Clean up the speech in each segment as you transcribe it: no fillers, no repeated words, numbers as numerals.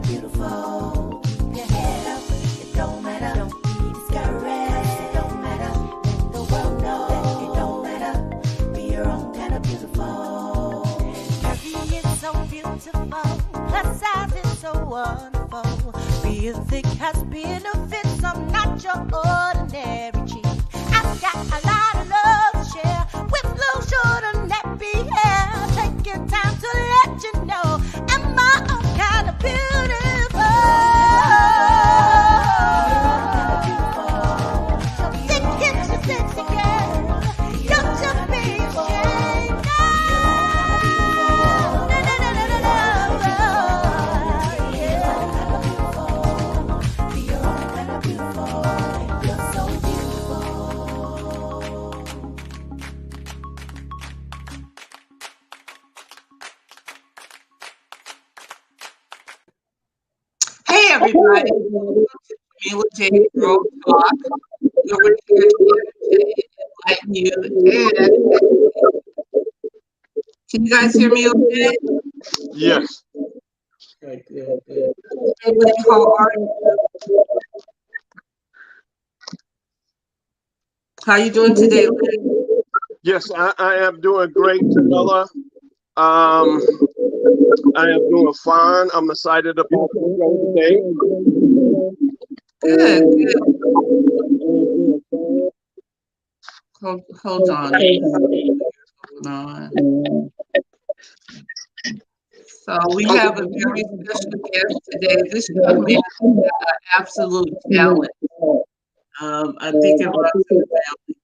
beautiful. Keep your head up, it don't matter. Don't be discouraged, it don't matter. Let the world know that it don't matter. Be your own kind of beautiful. Curvy is so beautiful, plus size is so wonderful. Being thick has benefits, I'm not your ordinary cheek. I've got a lot of love to share with little short and nappy hair. Taking time to let you know I'm my own kind of beautiful. So think it's your sexy girl. Don't you be ashamed. Be your own kind of beautiful. You're so beautiful. Hey everybody, welcome to Jamila J. Girl Talk. We're here to enlighten you. And can you guys hear me okay? Yes. Good. Hey, Lynn, how are you? How you doing today, Lynn? Yes, I am doing great, Jamila. I am doing fine. I'm excited about the show today. Good. Hold on. Hold on. So we have a very special guest today. This young man is absolute talent. I think it runs in the family.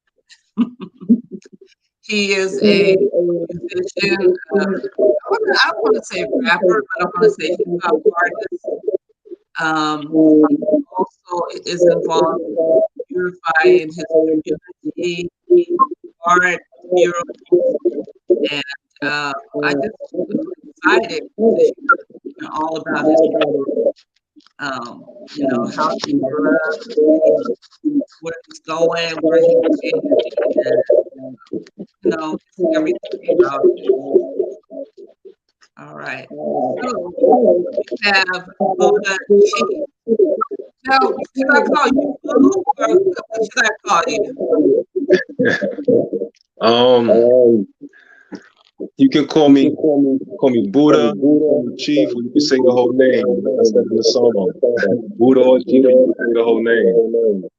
He is a musician. I don't want to say rapper, but I want to say hip-hop artist. He also is involved in purifying his community, art, mural, and I just excited to hear all about his how he grew up, where he's going, where he's and everything about it. All right. So we have BuddhaChief. Now, should I call you Boo or what should I call you? You can call me Buddha, Chief, or you can say the whole name. That's in the song. Buddha or Chief, you can say the whole name.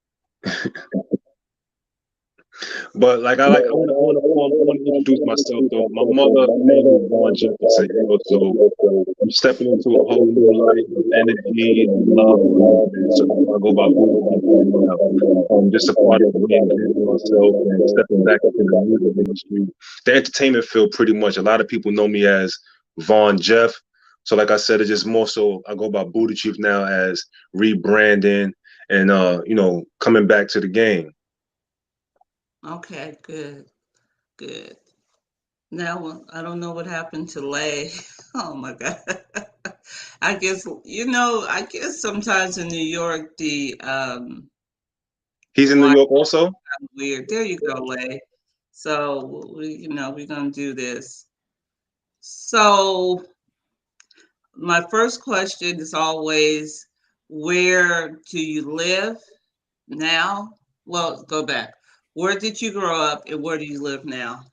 But like I want to introduce myself though. My mother name is BuddhaChief, so I'm stepping into a whole new life of energy and love. And so I go by Buddha. I'm just a part of reinventing myself and stepping back into the music industry. The entertainment field, pretty much. A lot of people know me as Von Jeff. So like I said, it's just more so I go by BuddhaChief now as rebranding and coming back to the game. Okay, good. Now I don't know what happened to Lay. Oh my God. I guess sometimes in New York He's in New York also? Weird. There you go, Lay. So we're gonna do this. So my first question is always, where do you live now? Well, go back. Where did you grow up and where do you live now?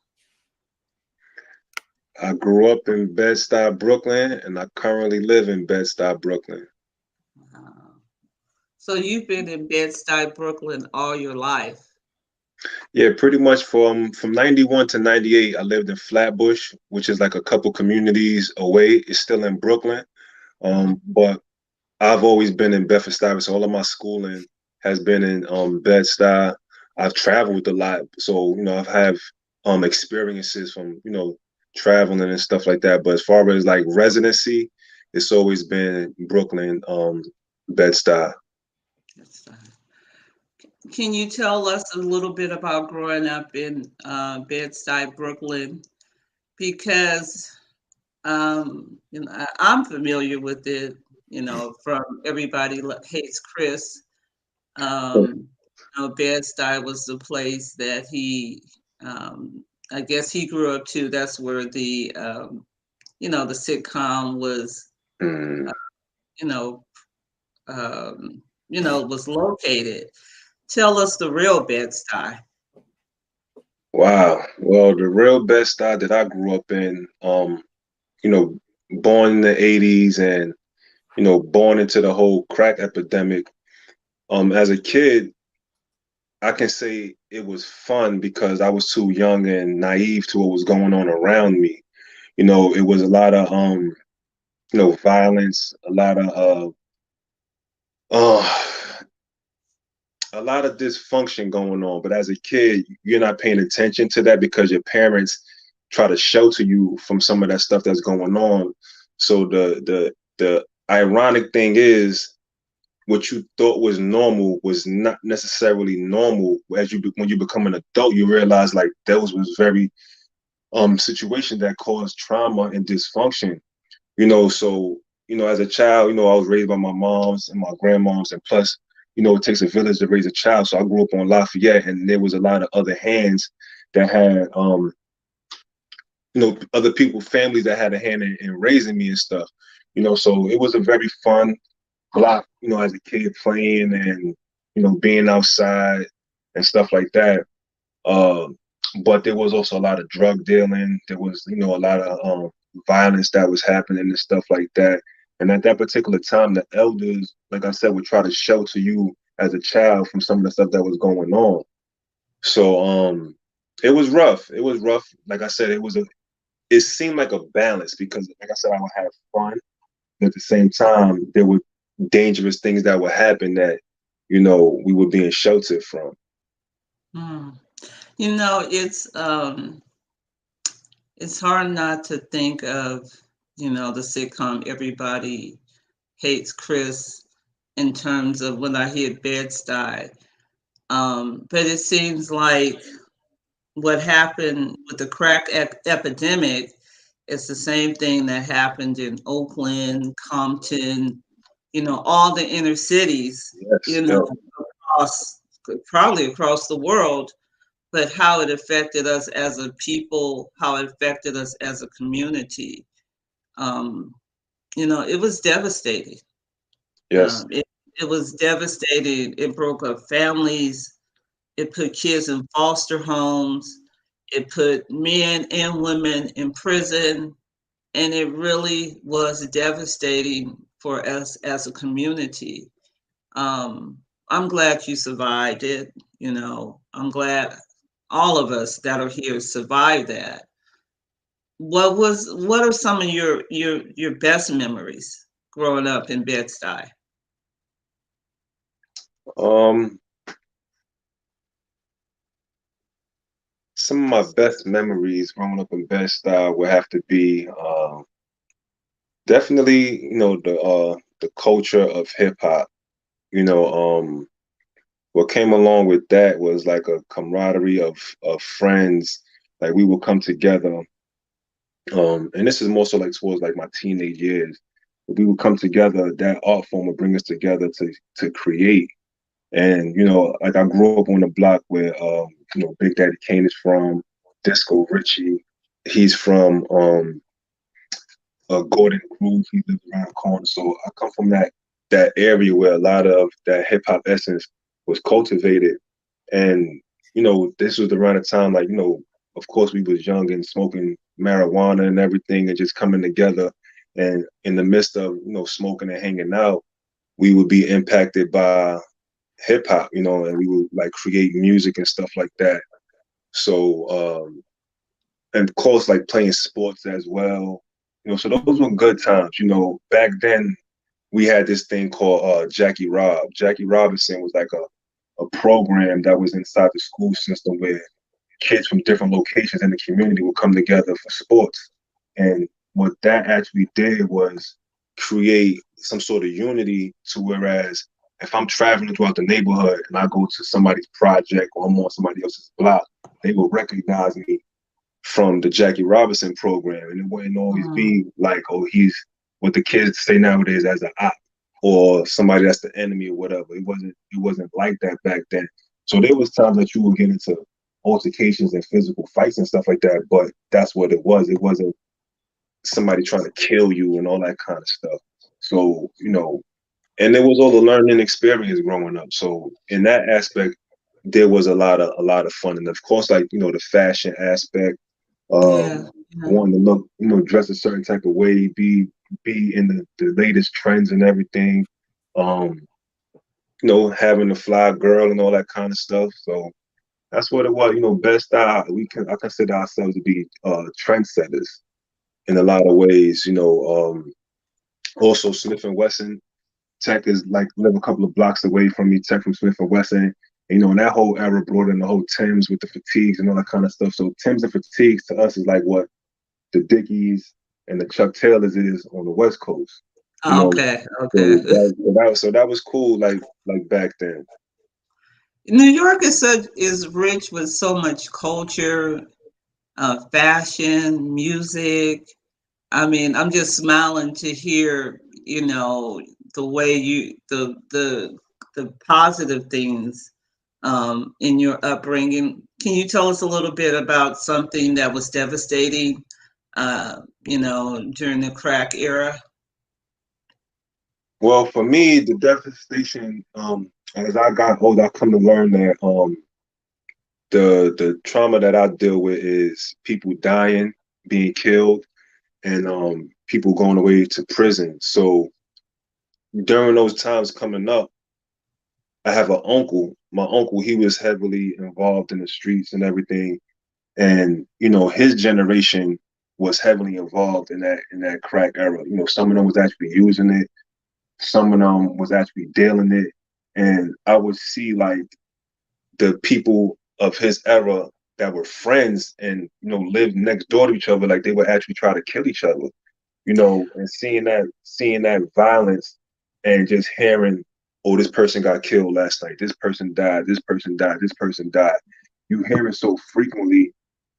I grew up in Bed-Stuy, Brooklyn, and I currently live in Bed-Stuy, Brooklyn. So you've been in Bed-Stuy, Brooklyn all your life? Yeah, pretty much from 91 to 98, I lived in Flatbush, which is like a couple communities away. It's still in Brooklyn. But I've always been in Bedford-Stuyvesant. So all of my schooling has been in Bed-Stuy. I've traveled a lot. So, I've had experiences from, traveling and stuff like that. But as far as like residency, it's always been Brooklyn, Bed-Stuy. Can you tell us a little bit about growing up in Bed-Stuy, Brooklyn? Because I'm familiar with it, from Everybody Hates Chris. Bed-Stuy was the place that he, I guess he grew up too. That's where the sitcom was you know, was located. Tell us the real Bed-Stuy. Wow. Well, the real best style that I grew up in, you know, born in the 80s and, born into the whole crack epidemic. As a kid, I can say it was fun because I was too young and naive to what was going on around me. It was a lot of violence, uh a lot of dysfunction going on. But as a kid, you're not paying attention to that because your parents try to shelter you from some of that stuff that's going on. So the ironic thing is what you thought was normal was not necessarily normal. When you become an adult, you realize like those was very situations that caused trauma and dysfunction. So as a child, I was raised by my moms and my grandmoms, and plus, it takes a village to raise a child. So I grew up on Lafayette, and there was a lot of other hands that had other people, families that had a hand in raising me and stuff. So it was a very fun block, as a kid playing and being outside and stuff like that. Um, but there was also a lot of drug dealing. There was, a lot of violence that was happening and stuff like that. And at that particular time, the elders, like I said, would try to shelter you as a child from some of the stuff that was going on. So it was rough. It was rough. Like I said, it seemed like a balance because, like I said, I would have fun. But at the same time, there were dangerous things that would happen that, we were being sheltered from. Hmm. It's hard not to think of, the sitcom Everybody Hates Chris in terms of when I hear Bed-Stuy. But it seems like what happened with the crack epidemic is the same thing that happened in Oakland, Compton, all the inner cities, Yes, yeah. across, probably across the world, but how it affected us as a people, how it affected us as a community. Um, it was devastating. Yes. It, it was devastating. It broke up families. It put kids in foster homes. It put men and women in prison. And it really was devastating for us as a community. I'm glad you survived it. I'm glad all of us that are here survived that. What are some of your best memories growing up in Bed-Stuy? Um, some of my best memories growing up in Bed-Stuy would have to be definitely, the culture of hip hop. You know, what came along with that was like a camaraderie of friends. Like we would come together, and this is more so like towards like my teenage years. We would come together. That art form would bring us together to create. And like I grew up on a block where Big Daddy Kane is from, Disco Richie. He's from Gordon Groove. He lives around the corner. So I come from that area where a lot of that hip hop essence was cultivated. And this was around the time like of course we was young and smoking marijuana and everything and just coming together. And in the midst of smoking and hanging out, we would be impacted by hip hop, and we would like create music and stuff like that. So, and of course, like playing sports as well, so those were good times. Back then we had this thing called Jackie Rob. Jackie Robinson was like a program that was inside the school system where kids from different locations in the community would come together for sports. And what that actually did was create some sort of unity to whereas if I'm traveling throughout the neighborhood and I go to somebody's project or I'm on somebody else's block, they will recognize me from the Jackie Robinson program. And it wouldn't always Mm. be like, oh, he's what the kids say nowadays as an op or somebody that's the enemy or whatever. It wasn't like that back then. So there was times that you would get into altercations and physical fights and stuff like that, but that's what it was. It wasn't somebody trying to kill you and all that kind of stuff. So, and it was all a learning experience growing up. So in that aspect, there was a lot of fun. And of course, like, the fashion aspect, Yeah. Yeah. wanting to look, dress a certain type of way, be in the latest trends and everything. Um, having a fly girl and all that kind of stuff. So that's what it was. Best style. I consider ourselves to be trendsetters in a lot of ways. Also Smith and Wesson. Tech is like live a couple of blocks away from me. Tech from Smith and Wesson. And that whole era brought in the whole Timbs with the fatigues and all that kind of stuff. So Timbs and fatigues to us is like what the Dickies and the Chuck Taylors is on the West Coast. You know, Okay. so Okay. that was cool. Like back then. New York is rich with so much culture, fashion, music. I mean, I'm just smiling to hear, the way the positive things in your upbringing. Can you tell us a little bit about something that was devastating, during the crack era? Well, for me, the devastation, as I got older, I come to learn that the trauma that I deal with is people dying, being killed, and people going away to prison. So during those times coming up, I have an uncle. My uncle, he was heavily involved in the streets and everything, and his generation was heavily involved in that crack era. Some of them was actually using it, some of them was actually dealing it, and I would see like the people of his era that were friends and lived next door to each other, like they would actually try to kill each other. And seeing that violence and just hearing, oh, this person got killed last night, this person died, this person died, this person died. You hear it so frequently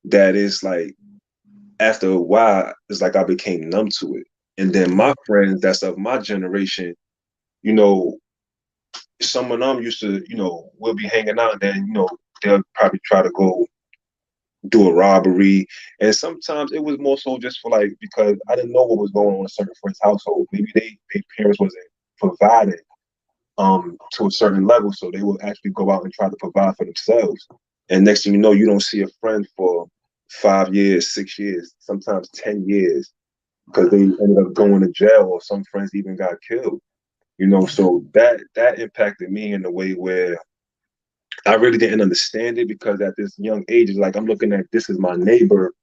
that it's like after a while, it's like I became numb to it. And then my friends that's of my generation, you know, some of them used to, we'll be hanging out and then, they'll probably try to go do a robbery. And sometimes it was more so just for like, because I didn't know what was going on in a certain friend's household. Maybe their parents wasn't providing to a certain level. So they will actually go out and try to provide for themselves. And next thing you know, you don't see a friend for 5 years, 6 years, sometimes 10 years, because they ended up going to jail or some friends even got killed. Yeah. So that impacted me in a way where I really didn't understand it, because at this young age, it's like I'm looking at this as my neighbor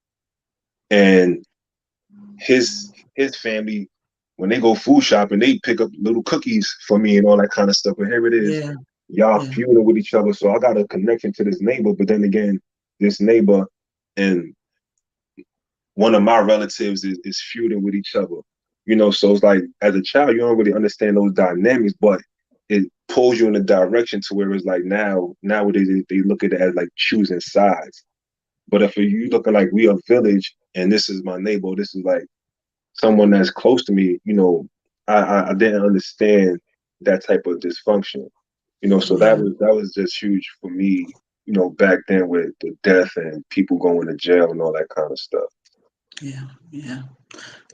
and his family, when they go food shopping, they pick up little cookies for me and all that kind of stuff. But here it is, Yeah. y'all Yeah. feuding with each other. So I got a connection to this neighbor, but then again, this neighbor and one of my relatives is feuding with each other. So it's like as a child, you don't really understand those dynamics, but it pulls you in a direction to where it's like nowadays they look at it as like choosing sides. But if you look at like we a village and this is my neighbor, this is like someone that's close to me, I didn't understand that type of dysfunction. So that Yeah. was just huge for me, back then with the death and people going to jail and all that kind of stuff. Yeah. Yeah.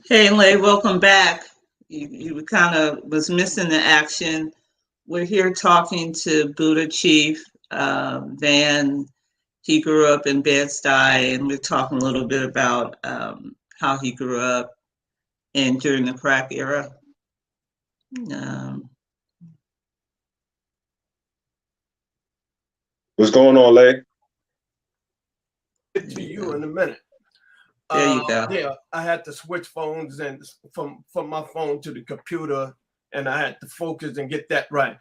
Hey, Lay, welcome back. You kind of was missing the action. We're here talking to BuddhaChief Van. He grew up in Bed-Stuy, and we're talking a little bit about how he grew up and during the crack era. Um, What's going on, Lay? Get to you in a minute. there you go. Yeah, I had to switch phones and from my phone to the computer, and I had to focus and get that right.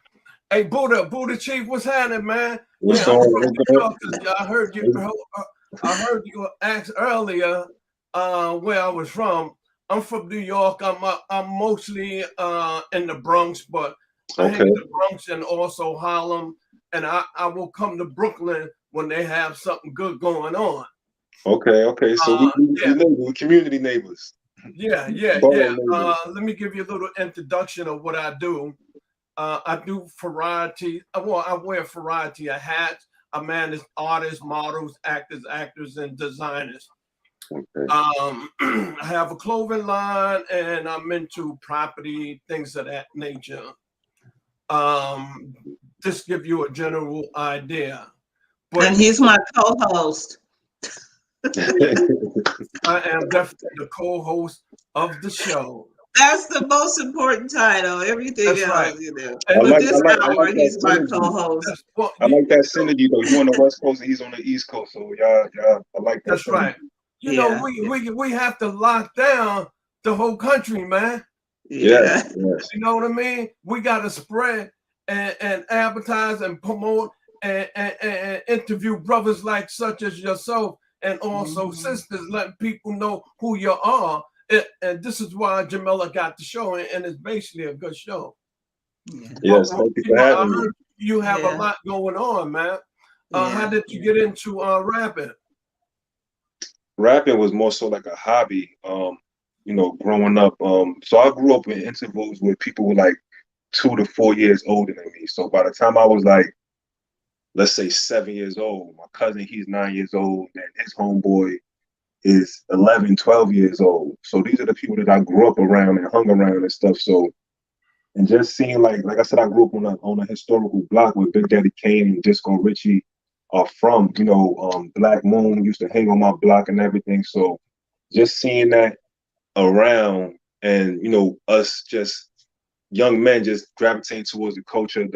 Hey, BuddhaChief, what's happening, man? What's Yeah, I'm going from on? New York. I heard you ask earlier where I was from. I'm from New York. I'm mostly in the Bronx, but I hang Okay, in the Bronx and also Harlem, and I will come to Brooklyn when they have something good going on. okay. So Yeah, we community neighbors, yeah. borough neighbors. Let me give you a little introduction of what I do. I do variety. Well, I wear a variety of hats. I manage artists, models, actors, and designers. Okay. I have a clothing line, and I'm into property, things of that nature. Just give you a general idea. But And he's my co-host. I am definitely the co-host of the show. That's the most important title. Everything That's else, right. you know. And But this I hour, like he's my that synergy. co-host. that's what I like that synergy though. You on the West Coast and he's on the East Coast, so y'all, I like that. that's synergy. right. You know, Yeah. we have to lock down the whole country, man. Yeah. Yes, yes. You know what I mean? We got to spread and advertise and promote and interview brothers like such as yourself, and also sisters, letting people know who you are. And this is why Jamila got the show, and it's basically a good show. Yeah. Yes, thank you for I having me. heard you have a Yeah. lot going on, man. Yeah. How did you get into rapping? Rapping was more so like a hobby, you know, growing up. So I grew up in intervals with people who were like 2 to 4 years older than me. So by the time I was like, let's say 7 years old, my cousin, he's 9 years old, and his homeboy is 11, 12 years old. So these are the people that I grew up around and hung around and stuff. So, and just seeing like I said, I grew up on a historical block where Big Daddy Kane and Disco Richie are from. You know, Black Moon used to hang on my block and everything. So just seeing that around, and you know, us just young men just gravitating towards the culture,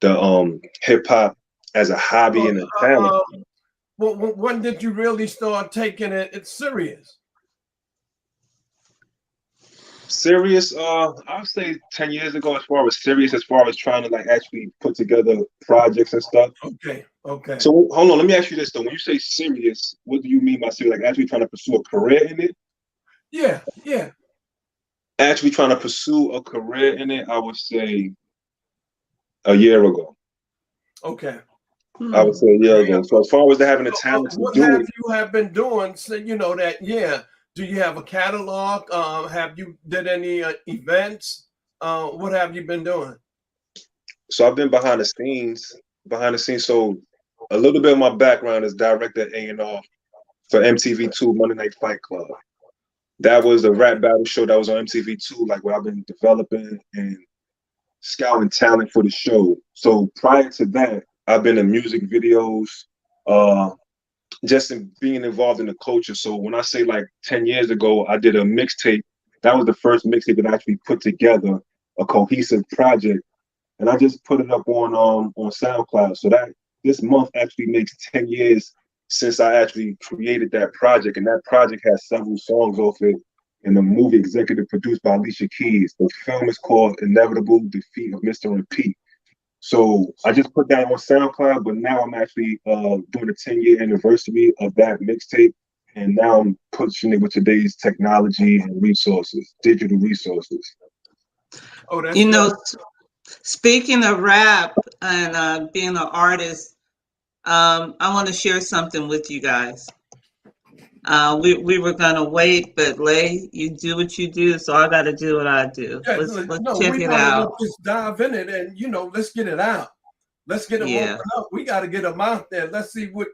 the hip hop as a hobby and a talent. When did you really start taking it serious? Serious, I'd say 10 years ago, as far as trying to like actually put together projects and stuff. Okay. So hold on, let me ask you this though. When you say serious, what do you mean by serious? Like actually trying to pursue a career in it? Yeah. Actually trying to pursue a career in it, I would say a year ago. Okay. I would say a year ago. So as far as having the talent to What do have it, you have been doing? So you know that. Yeah. Do you have a catalog? Have you did any events? What have you been doing? so I've been behind the scenes. So a little bit of my background is director A&R for MTV2 Monday Night Fight Club. That was the rap battle show that was on MTV2, like where I've been developing and scouting talent for the show. So prior to that, I've been in music videos, just in being involved in the culture. So when I say like 10 years ago, I did a mixtape. That was the first mixtape that I actually put together a cohesive project, and I just put it up on SoundCloud. So that this month actually makes 10 years since I actually created that project, and that project has several songs off it, and the movie executive produced by Alicia Keys. The film is called Inevitable Defeat of Mr. and Pete. So I just put that on SoundCloud, but now I'm actually doing a 10-year anniversary of that mixtape, and now I'm pushing it with today's technology and resources, digital resources. Oh, that's You know, speaking of rap and being an artist, I want to share something with you guys. We were gonna wait, but Lay, you do what you do, so I got to do what I do. Yeah, Let's no, check we it want out. to just dive in it, and let's get it out. Let's get them Yeah. open up. We got to get them out there. Let's see what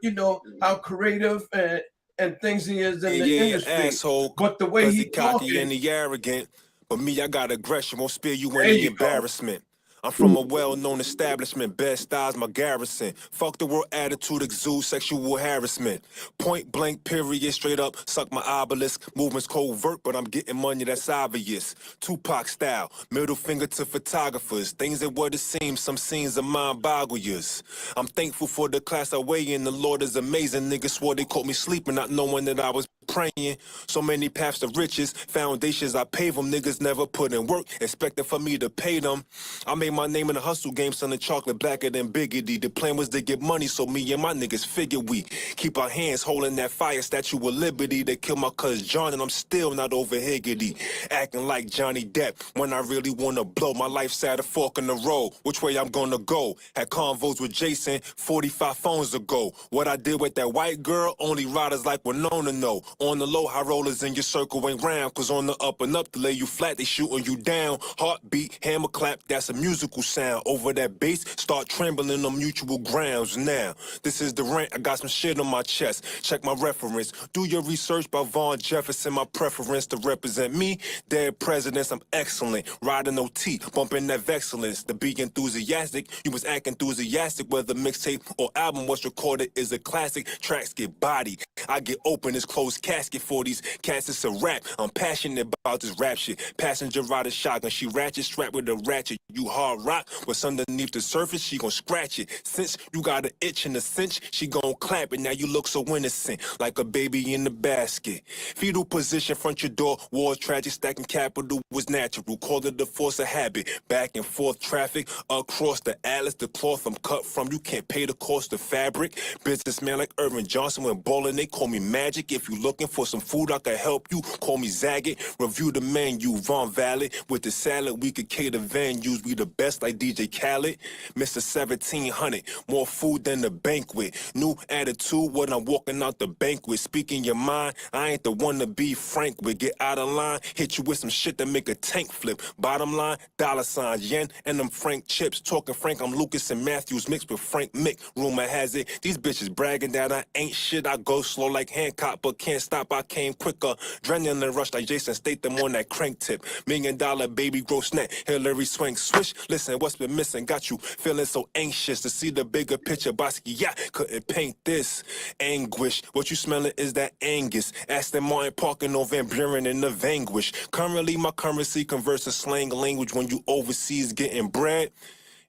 how creative and things he is in the industry. Asshole, but the way he cocky talking, and he arrogant. But me, I got aggression, won't spare you There any you go. embarrassment. I'm from a well-known establishment, best styles my garrison. Fuck the world attitude, exude sexual harassment. Point blank, period, straight up, suck my obelisk. Movements covert, but I'm getting money that's obvious. Tupac style, middle finger to photographers. Things that what it seems, some scenes of mind boggle years. I'm thankful for the class I weigh in, the Lord is amazing. Niggas swore they caught me sleeping, not knowing that I was praying. So many paths to riches, foundations I pave them. Niggas never put in work, expecting for me to pay them. I made my name in the hustle game, son of chocolate blacker than Biggity. The plan was to get money, so me and my niggas figure we keep our hands holding that fire statue of liberty. They killed my cousin John, and I'm still not over higgity. Acting like Johnny Depp when I really wanna blow. My life's at a fork in the road. Which way I'm gonna go? Had convos with Jason 45 phones ago. What I did with that white girl, only riders like Winona know. On the low, high rollers in your circle ain't round, cause on the up and up to lay you flat, they shooting you down. Heartbeat, hammer clap, that's a musical sound. Over that bass, start trembling on mutual grounds. Now, this is the rant, I got some shit on my chest. Check my reference. Do your research by Vaughn Jefferson, my preference to represent me. Dead presidents, I'm excellent. Riding OT, bumping that excellence. To be enthusiastic, you must act enthusiastic. Whether mixtape or album was recorded is a classic. Tracks get bodied. I get open as closed casket for these cats. It's a rap. I'm passionate about this rap shit. Passenger rider shotgun. She ratchet, strapped with a ratchet. You hard rock. What's underneath the surface? She gon' scratch it. Since you got an itch in a cinch, she gon' clap it. Now you look so innocent, like a baby in the basket. Fetal position, front your door. War tragic, stacking capital was natural. Call it the force of habit. Back and forth traffic across the atlas. The cloth I'm cut from, you can't pay the cost of fabric. Businessman like Irvin Johnson when ballin', they call me Magic. If you looking for some food, I can help you. Call me Zagat. Review the menu, Von Valley. With the salad, we could cater venues. We the best like DJ Khaled. Mr. 1700, more food than the banquet. New attitude when I'm walking out the banquet. Speaking your mind, I ain't the one to be frank with. Get out of line, hit you with some shit that make a tank flip. Bottom line, dollar sign, yen, and them Frank chips. Talking Frank, I'm Lucas and Matthews mixed with Frank Mick. Rumor has it, these bitches bragging that I ain't shit. I go slow like Hancock, but can't stop, I came quicker. Adrenaline rush like Jason Statham on that crank tip. $1 million baby gross net, Hillary swing swish. Listen, what's been missing? Got you feeling so anxious to see the bigger picture. Basquiat couldn't paint this anguish. What you smelling is that Angus. Aston Martin parking on Van Buren in the vanquish. Currently, my currency converts to slang language. When you overseas getting bread,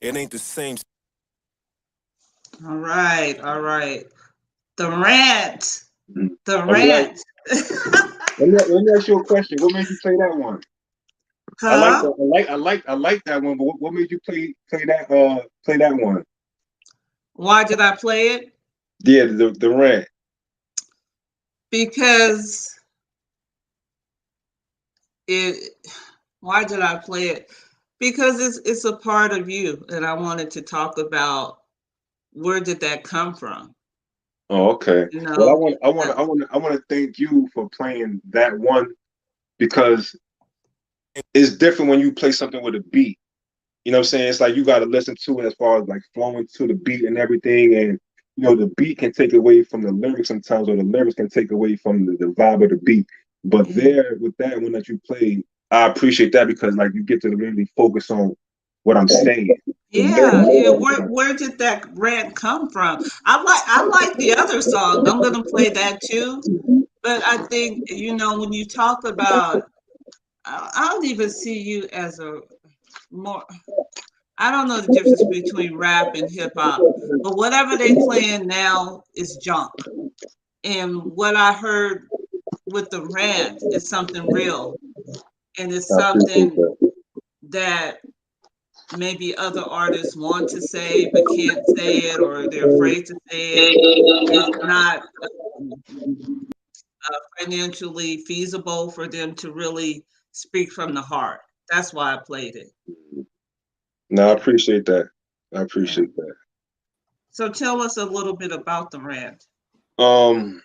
it ain't the same. All right, all right. The rant. The I'm rant. let me ask you a question. What made you play that one? I like Huh? that. I like that one. But what made you play that one? Why did I play it? Yeah, the rant. Because it. Why did I play it? Because it's a part of you, and I wanted to talk about where did that come from. Oh, okay. You Well, know. I want to thank you for playing that one because it's different when you play something with a beat. You know what I'm saying? It's like you got to listen to it as far as like flowing to the beat and everything. And, you know, the beat can take away from the lyrics sometimes, or the lyrics can take away from the vibe of the beat. But there, with that one that you played, I appreciate that because, like, you get to really focus on what I'm saying. Yeah, yeah. Where did that rant come from? I like the other song. I'm gonna play that too. But I think, when you talk about, I don't even see you as a more. I don't know the difference between rap and hip hop, but whatever they playing now is junk. And what I heard with the rant is something real, and it's I appreciate something that. that maybe other artists want to say but can't say it, or they're afraid to say it. It's not financially feasible for them to really speak from the heart. That's why I played it. No, I Yeah, appreciate that. I yeah. appreciate that. So tell us a little bit about the rant. Um,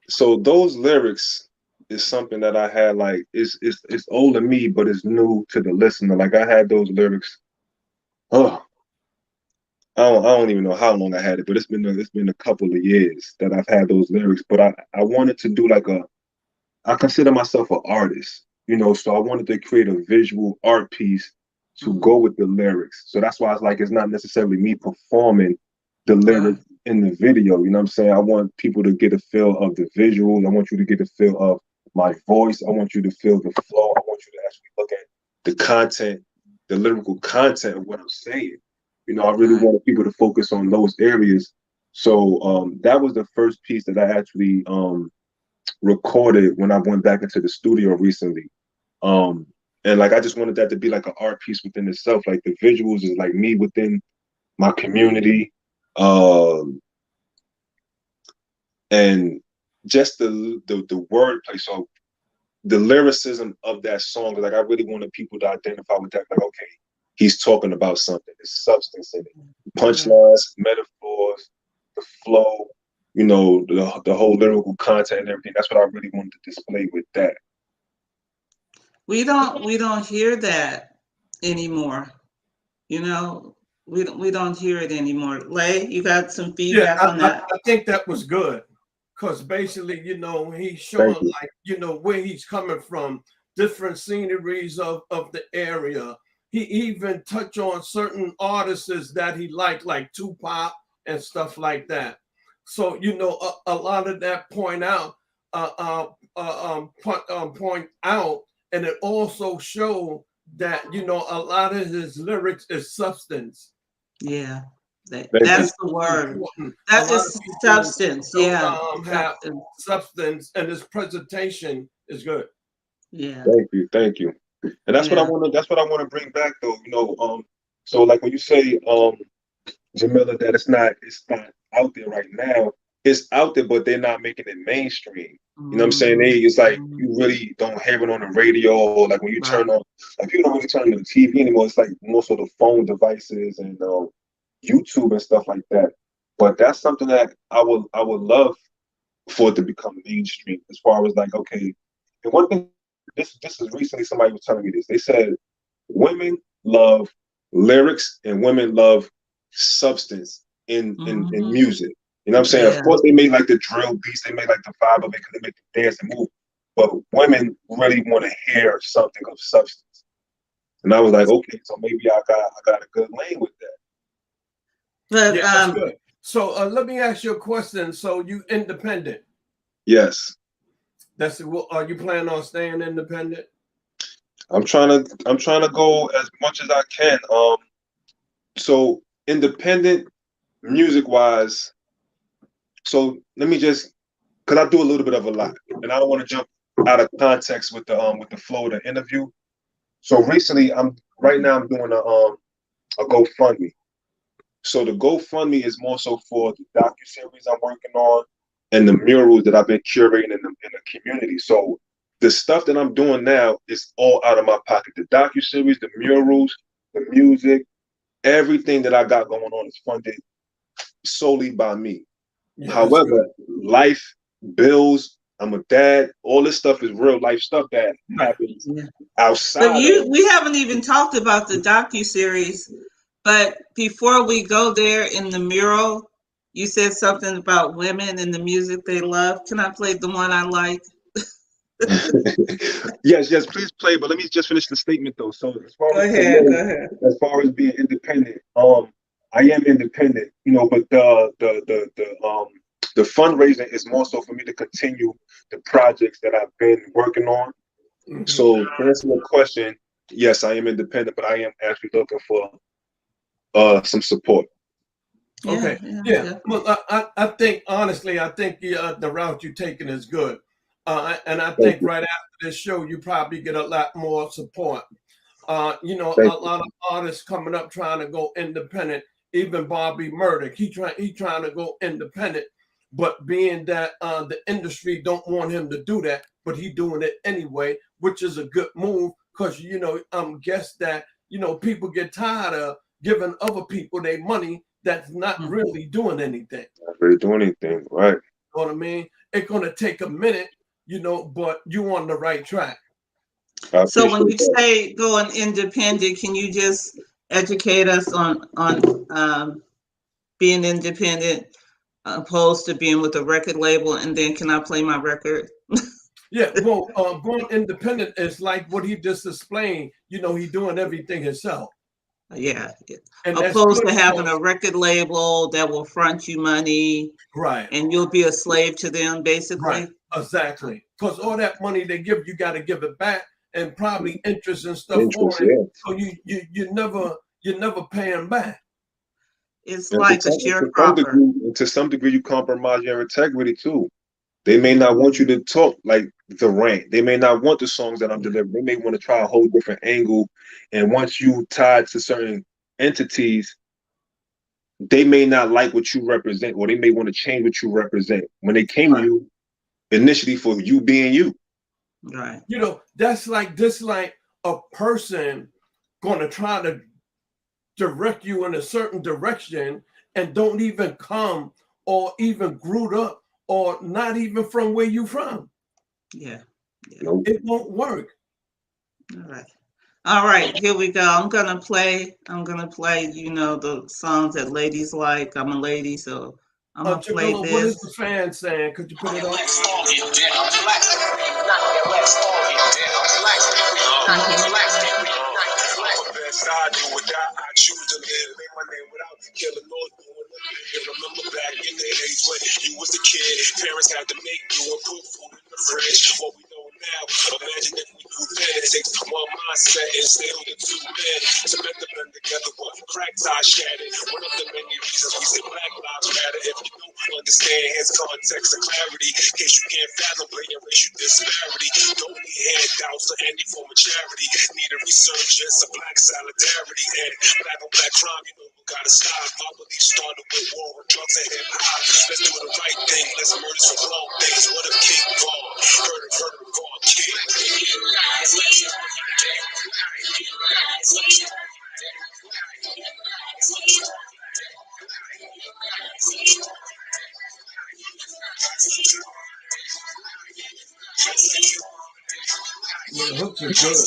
so those lyrics is something that I had like it's old to me, but it's new to the listener. Like I had those lyrics. Oh, I don't even know how long I had it, but it's been a couple of years that I've had those lyrics. But I wanted to do like I consider myself an artist, you know, so I wanted to create a visual art piece to go with the lyrics. So that's why it's like it's not necessarily me performing the Right. lyrics in the video. You know what I'm saying? I want people to get a feel of the visuals. I want you to get a feel of my voice. I want you to feel the flow. I want you to actually look at the content, the lyrical content of what I'm saying. You know, I really Right. wanted people to focus on those areas. So that was the first piece that I actually recorded when I went back into the studio recently. Um, and like I just wanted that to be like an art piece within itself. Like the visuals is like me within my community. And just the wordplay. So the lyricism of that song, like I really wanted people to identify with that. Like, okay, he's talking about something. There's substance in it. Yeah. Punchlines, metaphors, the flow. you know, the whole lyrical content and everything. That's what I really wanted to display with that. We don't hear that anymore. You know, we don't hear it anymore. Lay, you got some feedback on that? I think that was good, because basically, you know, he's Thank showing you. like, you know, where he's coming from, different sceneries of the area. He even touched on certain artists that he liked, like Tupac and stuff like that. So, you know, a lot of that point out, and it also showed that, you know, a lot of his lyrics is substance. Yeah, Thank you. that's the word. That is substance. Yeah, Have substance. substance, and his presentation is good. Yeah, Thank you. And that's what I yeah. want to. That's what I want to bring back, though. You know, so like when you say, Jamila, that it's not out there right now. It's out there, but they're not making it mainstream. You know what I'm saying? It's like you really don't hear it on the radio, or like when you turn on, like people don't really turn on the TV anymore. It's like most of the phone devices and YouTube and stuff like that. But that's something that I would love for it to become mainstream. As far as like, okay, and one thing, this is recently somebody was telling me this. They said women love lyrics and women love substance in music. You know what I'm saying? Yeah. Of course, they may like the drill beats, they may like the vibe of it because they make the dance and move. But women really want to hear something of substance. And I was like, okay, so maybe I got a good lane with that. But Yeah, that's good. So let me ask you a question. So you independent? Yes. That's are you planning on staying independent? I'm trying to go as much as I can. So independent music wise. So let me just, because I do a little bit of a lot, and I don't want to jump out of context with the flow of the interview. So recently, right now I'm doing a GoFundMe. So the GoFundMe is more so for the docuseries I'm working on and the murals that I've been curating in the community. So the stuff that I'm doing now is all out of my pocket. The docuseries, the murals, the music, everything that I got going on is funded solely by me. Yeah, however, life, bills, I'm a dad, all this stuff is real life stuff that happens outside. But we haven't even talked about the docuseries. But before we go there, in the mural, you said something about women and the music they love. Can I play the one I like? Yes, please play. But let me just finish the statement though. So Go ahead. As far as being independent, I am independent, you know, but the fundraising is more so for me to continue the projects that I've been working on. Mm-hmm. So to answer your question, yes, I am independent, but I am actually looking for some support. Okay. Yeah. Well, I think honestly, I think the route you're taking is good. And I think right after this show, you probably get a lot more support. You know, a lot of artists coming up trying to go independent. Even Bobby Murdoch, he trying to go independent, but being that the industry don't want him to do that, but he doing it anyway, which is a good move because you know guess that you know people get tired of giving other people their money that's not really doing anything. Not really doing anything, right? You know what I mean? It's gonna take a minute, you know, but you on the right track. So when you say going independent, can you just educate us on being independent opposed to being with a record label? And then can I play my record? Yeah, well, going independent is like what he just explained. You know, he doing everything himself. Yeah. And opposed to having a record label that will front you money. Right. And you'll be a slave to them, basically. Right. Exactly. Because all that money they give, you got to give it back, and probably interest and stuff on it. So you never pay them back. It's and like a sharecropper. To some degree, you compromise your integrity too. They may not want you to talk like the rain. They may not want the songs that I'm delivering. They may want to try a whole different angle. And once you tied to certain entities, they may not like what you represent, or they may want to change what you represent when they came to you initially for you being you. Right. You know, that's like a person going to try to direct you in a certain direction and don't even come or even grew up or not even from where you from. Yeah. Nope. It won't work. All right, here we go. I'm gonna play, you know, the songs that ladies like. I'm a lady, so I'm gonna play Jamila, what is this. the fan saying? Could you put it on? I do what I choose to live. Make my name without killing or doing nothing. Remember back in the days when you was a kid, parents had to make you and put food in the fridge. What we know now, imagine if we knew then. It takes one mindset and still the two men to let them blend together. What cracks I shattered. One of the many reasons we say Black Lives Matter. If you don't understand, here's context and clarity. In case you can't fathom blatant racial disparity. Don't need handouts or any form of charity. Need a resurgence of Black solidarity and black on black crime. You know we gotta stop. My belief started with war and drugs and hip hop. Let's do the right thing. Let's murder some wrong things. What if King Kong heard of Kong King? Yeah, the hooks are good.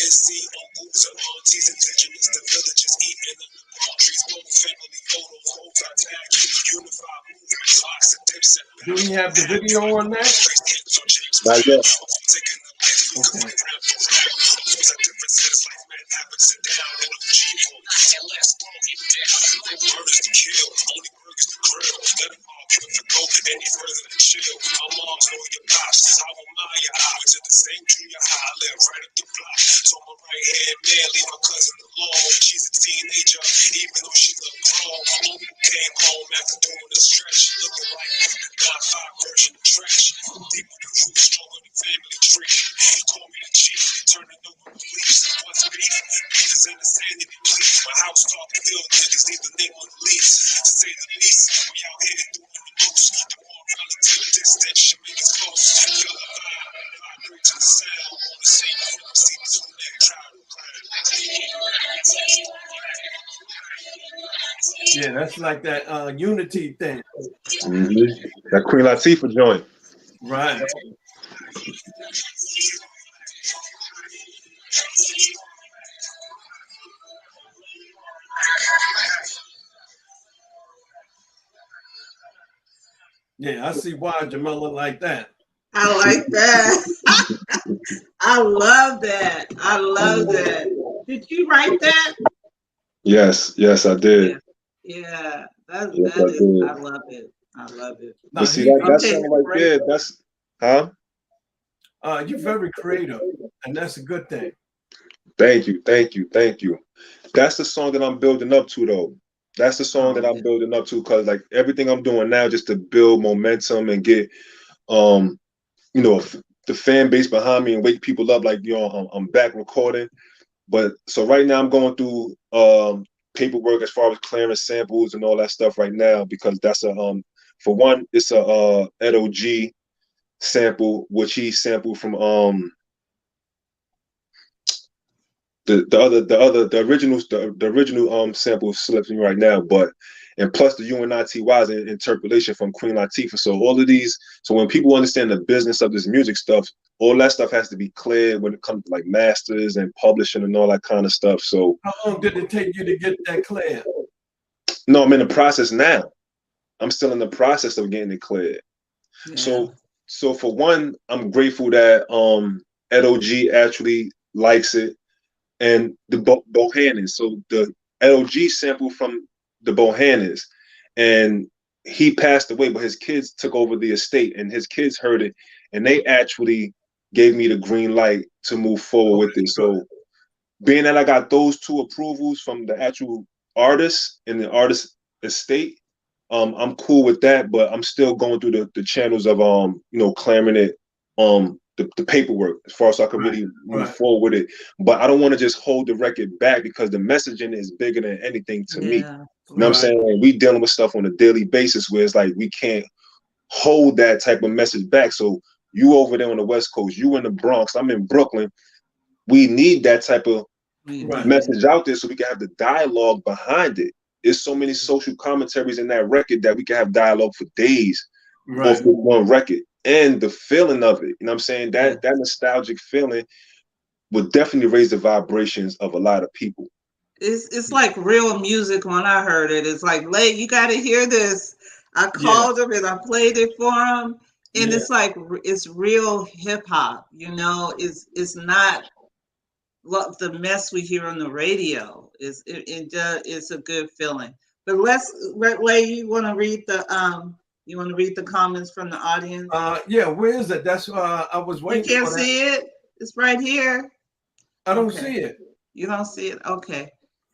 See uncles and aunties, indigenous to villages, eating in the palm trees, both family photos, homes I tag you, unified movement, locks and dips and Do we have the video on that? Not yet. Okay. Any further than chill. My mom's know your pops. How am I? I went to the same junior high. I live right up the block. So my right hand man leave my cousin alone. She's a teenager, even though she looked grown. Uncle came home after doing a stretch, looking like the 9-5 version of trash. Deep with the roots, stronger than family tree. Call me the chief, turning over beliefs. What's beef? Beef is insanity, please. My house talking ill niggas, need the name on the lease. To say the least, we out here doing the most. The more relative distance should make us close. Feel the vibe, vibrate to the sound. On the same frequency, tune in, try to Yeah, that's like that unity thing. That Queen Latifah joint. Right. Yeah, I see why Jamila like that. I like that. I love that. I love that. Did you write that? Yes, I did. Yeah. That Yes, I is. did. I love it. I love it. Now, But see that Okay, song right great. there, that's you're very creative, and that's a good thing. Thank you. That's the song that I'm building up to, though. That's the song that I'm building up to, because like everything I'm doing now, just to build momentum and get, you know, the fan base behind me and wake people up. Like, you know, I'm back recording, but so right now I'm going through paperwork as far as clearing samples and all that stuff right now, because that's a for one, it's a LOG sample, which he sampled from the original sample slips me right now, but and plus the UNITY's interpolation from Queen Latifah. So all of these, so when people understand the business of this music stuff, all that stuff has to be cleared when it comes to like masters and publishing and all that kind of stuff. So How long did it take you to get that clear? no, I'm in the process now. I'm still in the process of getting it cleared. Yeah. So for one, I'm grateful that LOG actually likes it. And the Bohannans. So the LG sample from the Bohannans, and he passed away, but his kids took over the estate, and his kids heard it, and they actually gave me the green light to move forward with it. So being that I got those two approvals from the actual artist and the artist estate, I'm cool with that, but I'm still going through the channels of you know, clearing it, the paperwork as far as I can really move forward with it. But I don't want to just hold the record back, because the messaging is bigger than anything to me. You know what I'm saying? We dealing with stuff on a daily basis where it's like we can't hold that type of message back. So you over there on the West Coast, you in the Bronx, I'm in Brooklyn. We need that type of Right. message out there so we can have the dialogue behind it. There's so many social commentaries in that record that we can have dialogue for days off with one record. And the feeling of it, you know what I'm saying? That nostalgic feeling would definitely raise the vibrations of a lot of people. It's like real music when I heard it. It's like, Lay, you got to hear this. I called him and I played it for him. And it's like, it's real hip hop, you know, it's not the mess we hear on the radio. It's a good feeling. But Lay, you want to read the comments from the audience? Yeah, where is it? That's I was waiting. You can't see it? It's right here. I don't see it. You don't see it? Okay.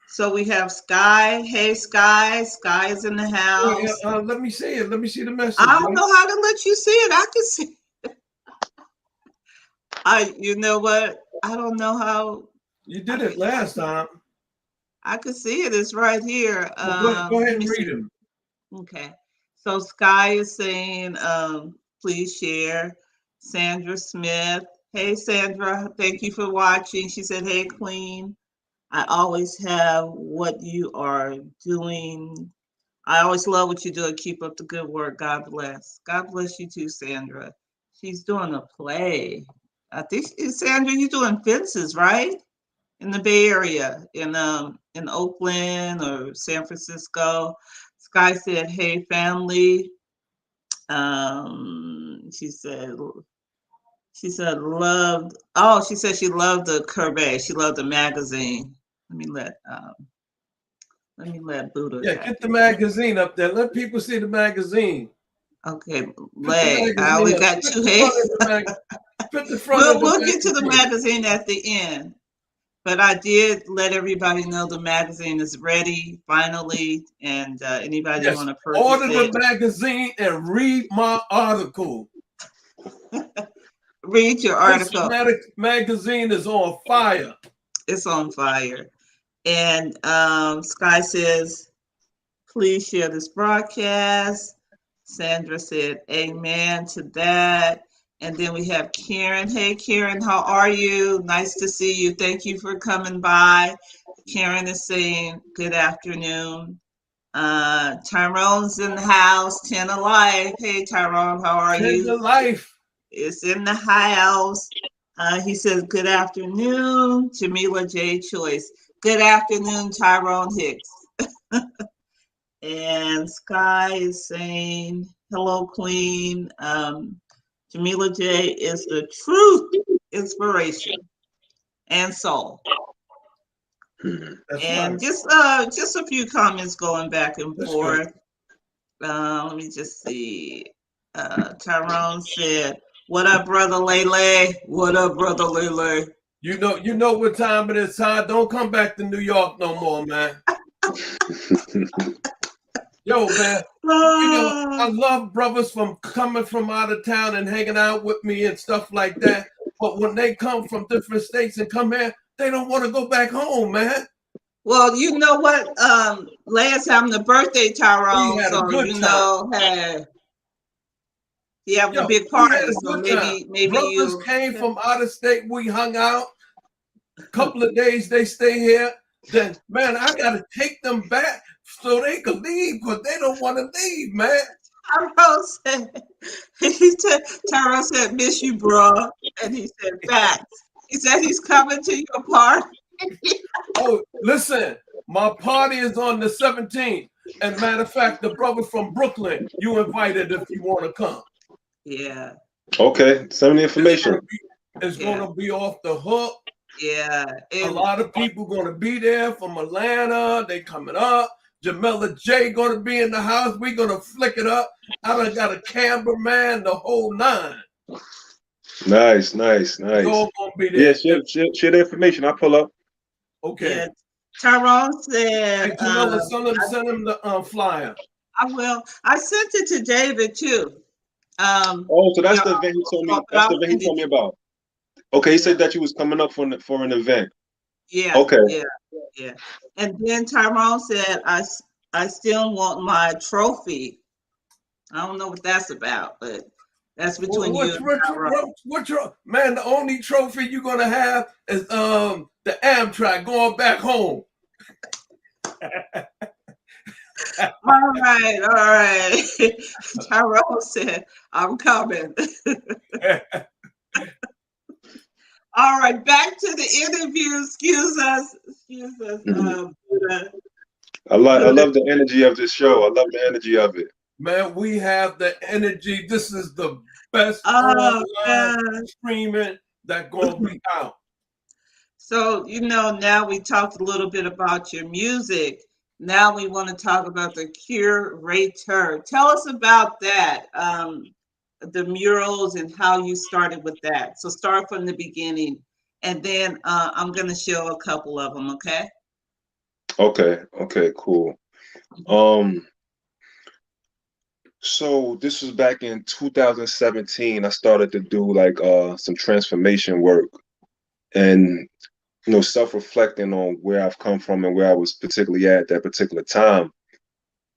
So we have Sky. Hey, Sky. Sky is in the house. Let me see it. Let me see the message. I don't know how to let you see it. I can see it. You know what? I don't know how. You did it last time. I can see it. It's right here. Well, go ahead and read it. Okay. So Sky is saying, please share. Sandra Smith. Hey, Sandra. Thank you for watching. She said, hey, Queen. I always have what you are doing. I always love what you do. Keep up the good work. God bless. God bless you too, Sandra. She's doing a play. I think, Sandra, you're doing fences, right? In the Bay Area, in Oakland or San Francisco. Sky said, hey, family. She said she said she loved the Curve. She loved the magazine. Let me let Buddha. Yeah, get the magazine up there. Let people see the magazine. Okay, Lay. I only got 2 hands. Put the front of the We'll get to the magazine at the end. But I did let everybody know the magazine is ready finally, and anybody want to purchase order it. the magazine and read my article. Read your article. This magazine is on fire. It's on fire. And Sky says, please share this broadcast. Sandra said, amen to that. And then we have Karen. Hey, Karen, how are you? Nice to see you. Thank you for coming by. Karen is saying, good afternoon. Tyrone's in the house, 10 Alive. Hey, Tyrone, how are you? 10 Alive. It's in the house. He says, good afternoon, Jamila J. Choice. Good afternoon, Tyrone Hicks. And Sky is saying, hello, Queen. Jamila J is the truth, inspiration, and soul. And just a few comments going back and forth. Let me just see. Tyrone said, what up, brother Lele? What up, brother Lele? You know what time it is, Ty. Don't come back to New York no more, man. Yo, man. I love brothers coming from out of town and hanging out with me and stuff like that. But when they come from different states and come here, they don't want to go back home, man. Well, you know what? Last time the birthday, Tyrone, so you know, hey. You have a big party, so maybe brothers came from out of state. We hung out a couple of days. They stay here. Then, man, I gotta take them back so they can leave because they don't want to leave, man. Tyrone said, "Miss you, bro," and he said, "Facts." He said he's coming to your party. Oh, listen, my party is on the 17th, and matter of fact, the brother from Brooklyn, you invited if you want to come. Yeah. Okay, send me the information. It's gonna be off the hook. Yeah. A lot of people gonna be there from Atlanta. They coming up. Jamila J gonna be in the house. We gonna flick it up. I done got a cameraman, the whole 9. Nice. All gonna be there. Yeah, share the information. I'll pull up. Okay. Yeah. Tyrone said, hey, Jamila, send him the flyer. I will. I sent it to David too. So that's the event he told me. That's the event he told me about. Okay, he said that you was coming up for an event. Yeah. Okay. Yeah. And then Tyrone said, I still want my trophy. I don't know what that's about, but that's between you and Tyrone. Man, the only trophy you're gonna have is the Amtrak going back home. All right. Tyrone said, I'm coming. All right, back to the interview. Excuse us. Buddha. I love the energy of this show. I love the energy of it. Man, we have the energy. This is the best Oh, online streaming that gonna be out. So, now we talked a little bit about your music. Now we want to talk about the Rator. Tell us about that, the murals and how you started with that. So start from the beginning, and then I'm going to show a couple of them, okay? Okay, cool. So this was back in 2017. I started to do like some transformation work and self-reflecting on where I've come from and where I was particularly at that particular time.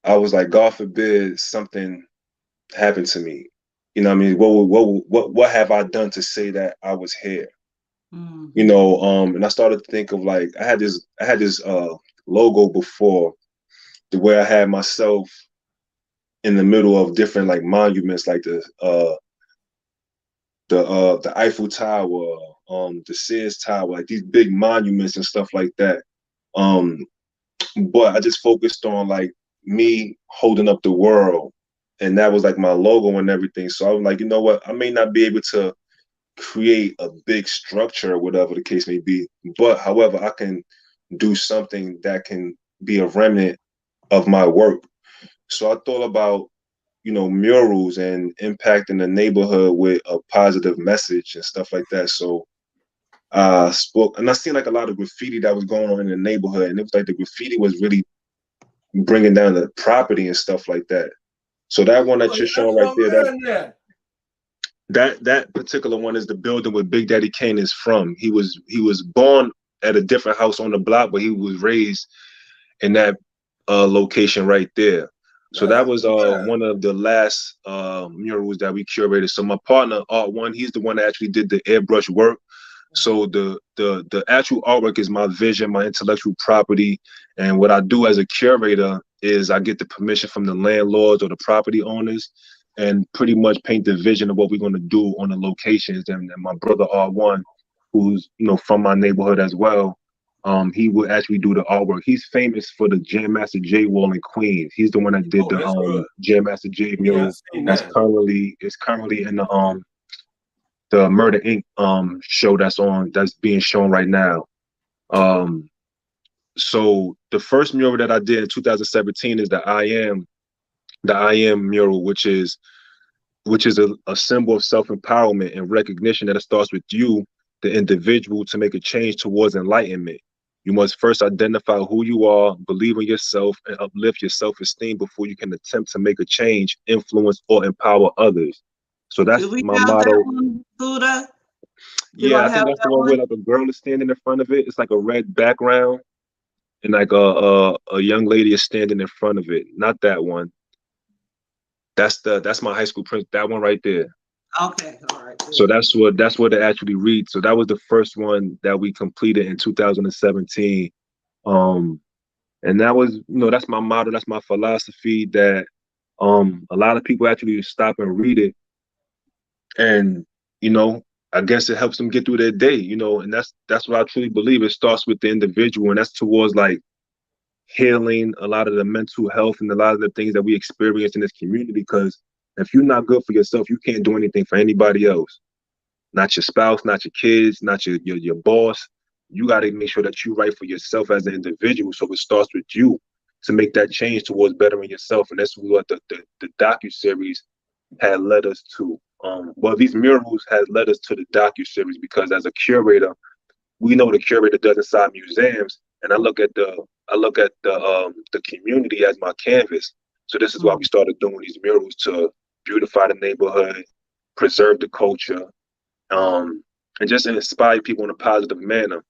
I was like, God forbid something happened to me. You know what I mean? What have I done to say that I was here? And I started to think of like I had this logo before, the way I had myself in the middle of different like monuments, like the Eiffel Tower, the Sears Tower, like these big monuments and stuff like that. But I just focused on like me holding up the world, and that was like my logo and everything. So I was like, you know what? I may not be able to create a big structure or whatever the case may be, but however, I can do something that can be a remnant of my work. So I thought about, murals and impacting the neighborhood with a positive message and stuff like that. So I spoke, and I seen like a lot of graffiti that was going on in the neighborhood, and it was like the graffiti was really bringing down the property and stuff like that. So that one that you're showing right there, that particular one is the building where Big Daddy Kane is from. He was born at a different house on the block, but he was raised in that location right there. So that was one of the last murals that we curated. So my partner, Art One, he's the one that actually did the airbrush work. So the actual artwork is my vision, my intellectual property. And what I do as a curator is I get the permission from the landlords or the property owners and pretty much paint the vision of what we're going to do on the locations. And my brother R1, who's from my neighborhood as well, he would actually do the artwork. He's famous for the Jam Master J wall in Queens. He's the one that did the Jam Master J mural that's currently in the Murder Inc. Show that's being shown right now. So the first mural that I did in 2017 is the I Am mural, which is a symbol of self-empowerment and recognition that it starts with you, the individual, to make a change towards enlightenment. You must first identify who you are, believe in yourself, and uplift your self-esteem before you can attempt to make a change, influence, or empower others. So that's my motto. Buddha? Yeah, I think that's the one where like a girl is standing in front of it. It's like a red background, and like a young lady is standing in front of it. Not that one. That's my high school print. That one right there. Okay, all right. Good. So that's what it actually reads. So that was the first one that we completed in 2017. And that was, that's my motto, that's my philosophy, that a lot of people actually stop and read it. And, I guess it helps them get through their day, and that's what I truly believe. It starts with the individual, and that's towards like healing a lot of the mental health and a lot of the things that we experience in this community. Because if you're not good for yourself, you can't do anything for anybody else. Not your spouse, not your kids, not your boss. You got to make sure that you're right for yourself as an individual. So it starts with you to make that change towards bettering yourself. And that's what the docuseries had led us to. Well, these murals had led us to the docuseries because as a curator, we know the curator does inside museums, and I look at the community as my canvas. So this is why we started doing these murals, to beautify the neighborhood, preserve the culture, and just inspire people in a positive manner.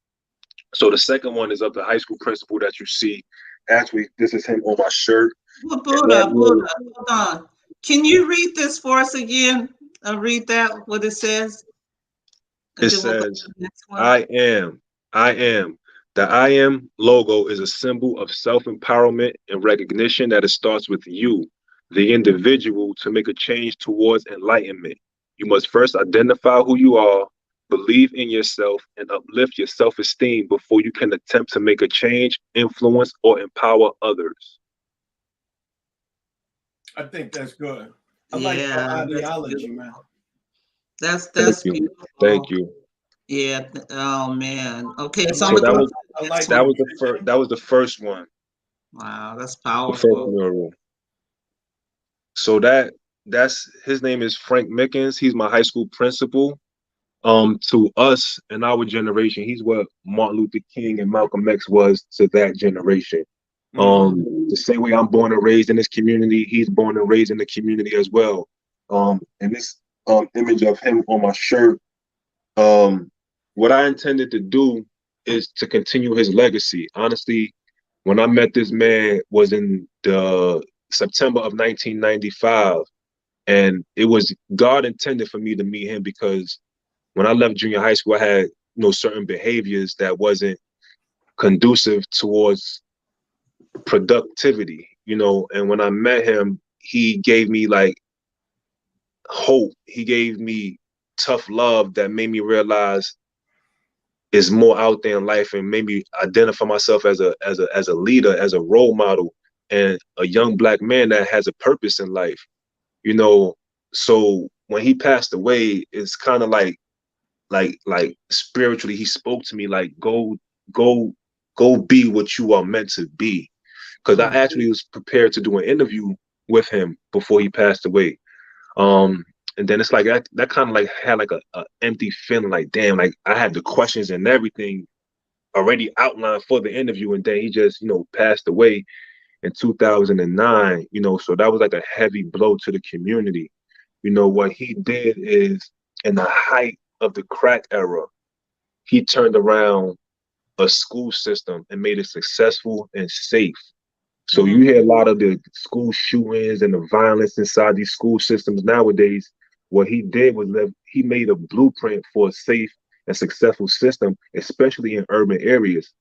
So the second one is of the high school principal that you see. Actually, this is him on my shirt. Well, Buddha, hold on. Can you read this for us again? Read that, what it says. It says, I I am. The I am logo is a symbol of self-empowerment and recognition that it starts with you, the individual, to make a change towards enlightenment. You must first identify who you are, believe in yourself, and uplift your self-esteem before you can attempt to make a change, influence, or empower others. I think that's good. I like your Yeah, that's ideology, beautiful. man. That's Thank you. beautiful. Thank you. Yeah. Oh man. Okay, I so I'm So like gonna go the, to I the like next the one. vision. that was the first one, Wow, that's the first powerful. mural. So that's his name is Frank Mickens. He's my high school principal. To us in our generation, he's what Martin Luther King and Malcolm X was to that generation. Mm-hmm. The same way I'm born and raised in this community, he's born and raised in the community as well. And this image of him on my shirt, um, what I intended to do is to continue his legacy. Honestly, when I met this man was in the September of 1995, and it was God intended for me to meet him because when I left junior high school, I had certain behaviors that wasn't conducive towards productivity, and when I met him, he gave me like hope. He gave me tough love that made me realize is more out there in life and made me identify myself as a leader, as a role model, and a young black man that has a purpose in life. You know, so when he passed away, it's kind of like spiritually, he spoke to me like go go be what you are meant to be. Because I Mm. actually was prepared to do an interview with him before he passed away. Um, and then it's like that kind of like had like a empty feeling, like damn, like I had the questions and everything already outlined for the interview, and then he just passed away in 2009. So that was like a heavy blow to the community. What he did is, in the height of the crack era, he turned around a school system and made it successful and safe. So you hear a lot of the school shootings and the violence inside these school systems nowadays. What he did was he made a blueprint for a safe and successful system, especially in urban areas.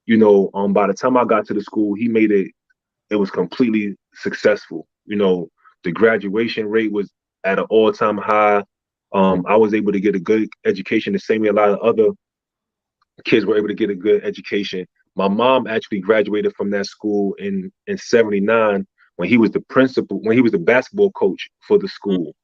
By the time I got to the school, he made it was completely successful. The graduation rate was at an all-time high. I was able to get a good education the same way a lot of other kids were able to get a good education. My mom actually graduated from that school in '79 when he was the principal, when he was the basketball coach for the school.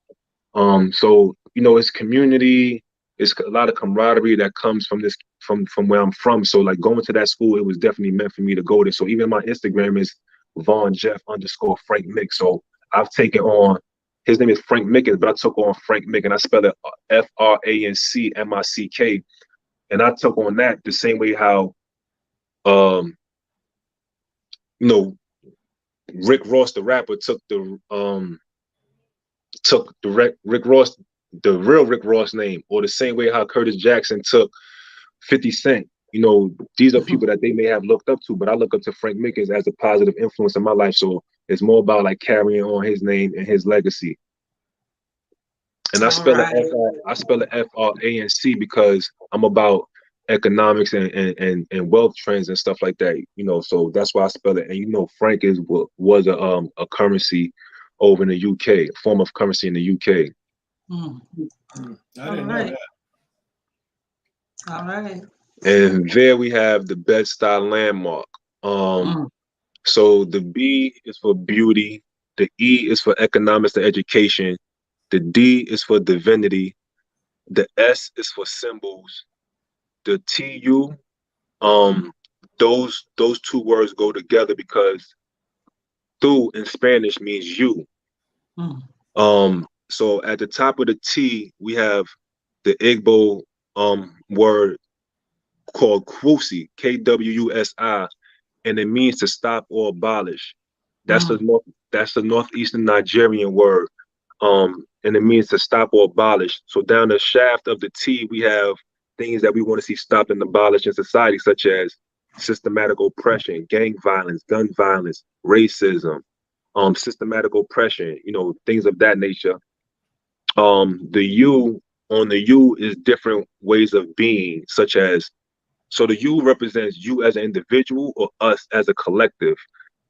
So it's community, it's a lot of camaraderie that comes from this from where I'm from. So like going to that school, it was definitely meant for me to go there. So even my Instagram is Von Jeff _ Frank Mick. So I've taken on his name is Frank Mickens, but I took on Frank Mick and I spell it FRANCMICK. And I took on that the same way how um you know Rick Ross the rapper took the Rick Ross, the real Rick Ross name, or the same way how Curtis Jackson took 50 Cent. These are people that they may have looked up to, but I look up to Frank Mickens as a positive influence in my life. So it's more about like carrying on his name and his legacy. And I All spell it right. FRANC because I'm about economics and wealth trends and stuff like that. So that's why I spell it. And Frank was a currency over in the UK, a form of currency in the UK. Mm. I All didn't know right. that. All right. And there we have the Bed-Stuy landmark. Mm. So the B is for beauty, the E is for economics and education, the D is for divinity, the S is for symbols, the TU, those two words go together because tu in Spanish means you. Mm. So at the top of the T, we have the Igbo word called Kwusi, Kwusi, and it means to stop or abolish. That's Mm. the northeastern Nigerian word. And it means to stop or abolish. So down the shaft of the T, we have things that we want to see stopped and abolished in society, such as systematic oppression, gang violence, gun violence, racism, systematic oppression, things of that nature. The U on the U is different ways of being, such as So the you represents you as an individual or us as a collective.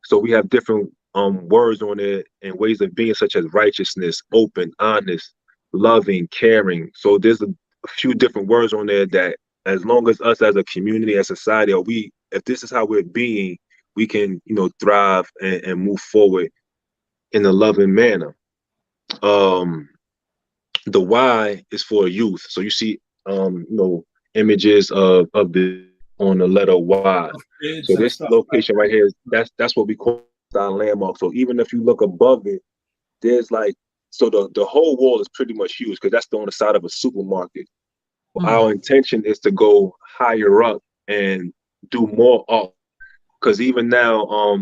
So we have different words on it and ways of being, such as righteousness, open, honest, loving, caring. So there's a few different words on there that, as long as us as a community, as society, or we, if this is how we're being, we can, thrive and move forward in a loving manner. Um, the Y is for youth. So you see, images of the on the letter Y. So Kids and this stuff like location right here is that's what we call our landmark. So even if you look above it, there's like, so the whole wall is pretty much used because that's on the side of a supermarket. Mm. Our intention is to go higher up and do more art, because even now,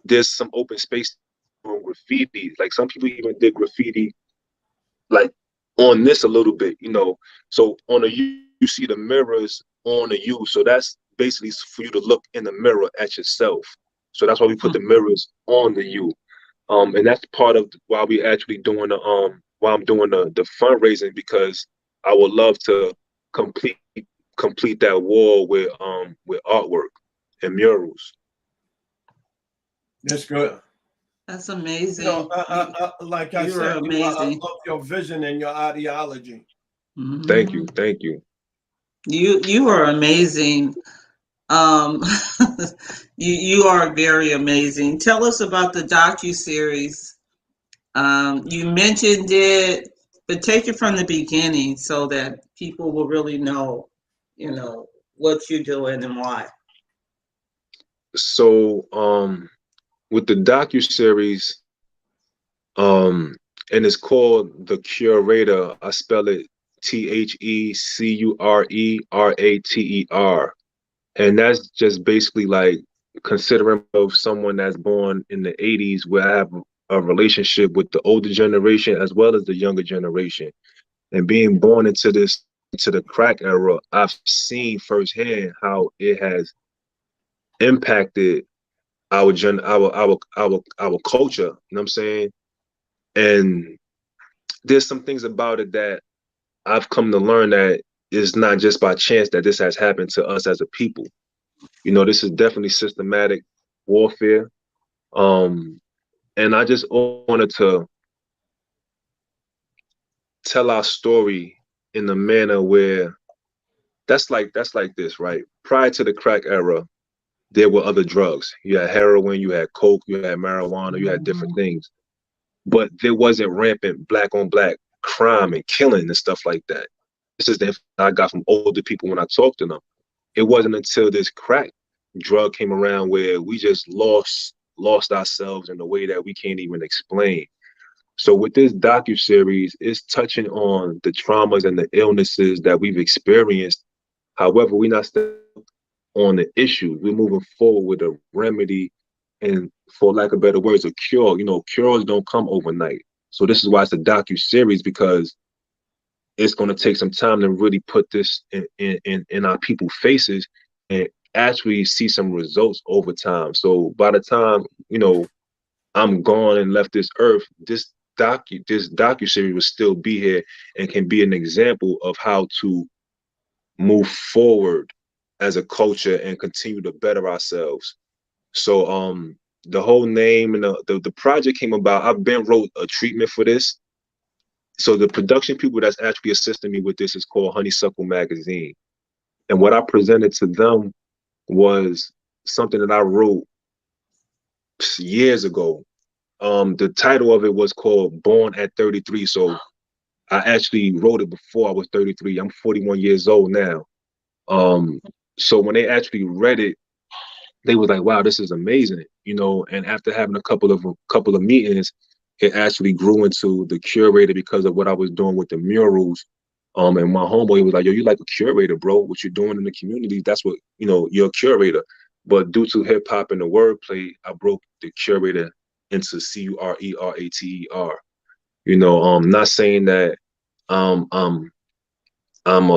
there's some open space on graffiti. Like some people even did graffiti like on this a little bit. So on a U, you see the mirrors on the U. So that's basically for you to look in the mirror at yourself. So that's why we put the mirrors on the U. And that's part of why we actually doing why I'm doing the fundraising, because I would love to complete that wall with artwork and murals. that's good. That's You know, amazing. You, like I you are said, I amazing. love your vision and your ideology. Thank Hmm. you, thank you. You are amazing. Um, you are very amazing. Tell us about the docu-series. You mentioned it, but take it from the beginning so that people will really know, you know, what you're doing and why. So with the docu series, um, and it's called The Curator. I spell it TheCurater. And that's just basically like considering of someone that's born in the 80s, where I have a relationship with the older generation as well as the younger generation. And being born into the crack era, I've seen firsthand how it has impacted our culture. You know what I'm saying? And there's some things about it that I've come to learn that it's not just by chance that this has happened to us as a people. This is definitely systematic warfare. Um, and I just wanted to tell our story in a manner where that's like this, right? Prior to the crack era, there were other drugs. You had heroin, you had coke, you had marijuana, you had different things. But there wasn't rampant black on black crime and killing and stuff like that. This is the information I got from older people when I talked to them. It wasn't until this crack drug came around where we just lost ourselves in a way that we can't even explain. So with this docu-series, it's touching on the traumas and the illnesses that we've experienced. However, we're not still on the issue. We're moving forward with a remedy and, for lack of better words, a cure. Cures don't come overnight. So this is why it's a docu-series, because it's going to take some time to really put this in our people's faces and actually see some results over time. So by the time, I'm gone and left this earth, this docu series will still be here and can be an example of how to move forward as a culture and continue to better ourselves. So the whole name and the project came about. I've been wrote a treatment for this. So the production people that's actually assisting me with this is called Honeysuckle Magazine. And what I presented to them was something that I wrote years ago. The title of it was called Born at 33. So I actually wrote it before I was 33. I'm 41 years old now. Um, so when they actually read it, they was like, "Wow, this is amazing." And after having a couple of meetings, it actually grew into the curator because of what I was doing with the murals. And my homeboy was like, "Yo, you like a curator, bro? What you're doing in the community, that's what you're a curator." But due to hip hop and the wordplay, I broke the curator into Curater. Not saying that um um I'm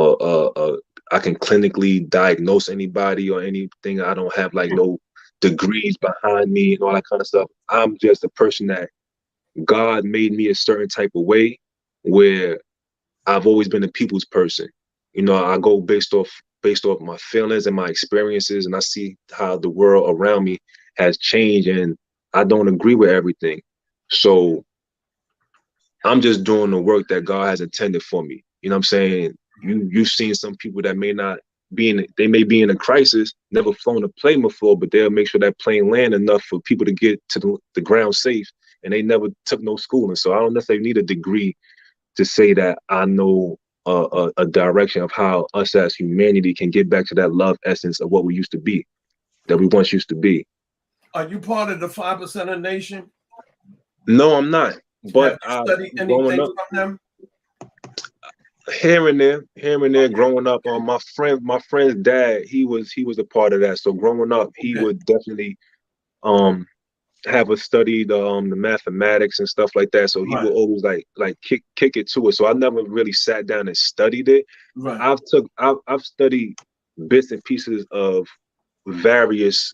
I can clinically diagnose anybody or anything. I don't have like no degrees behind me and all that kind of stuff. I'm just a person that God made me a certain type of way, where I've always been a people's person. I go based off based off my feelings and my experiences, and I see how the world around me has changed, and I don't agree with everything. So I'm just doing the work that God has intended for me. You know what I'm saying? You've seen some people that may not they may be in a crisis, never flown a plane before, but they'll make sure that plane land enough for people to get to the ground safe, and they never took no schooling. So I don't necessarily need a degree to say that I know a direction of how us as humanity can get back to that love essence of what we used to be, that we once used to be. Are you part of the 5% of nation? No, I'm not. But Have you studied growing anything up, from them? here and there, growing up, my friend's dad, he was a part of that. So growing up, he would definitely have us study the mathematics and stuff like that. So he would always like kick it to us. So I never really sat down and studied it. Right. I've studied bits and pieces of various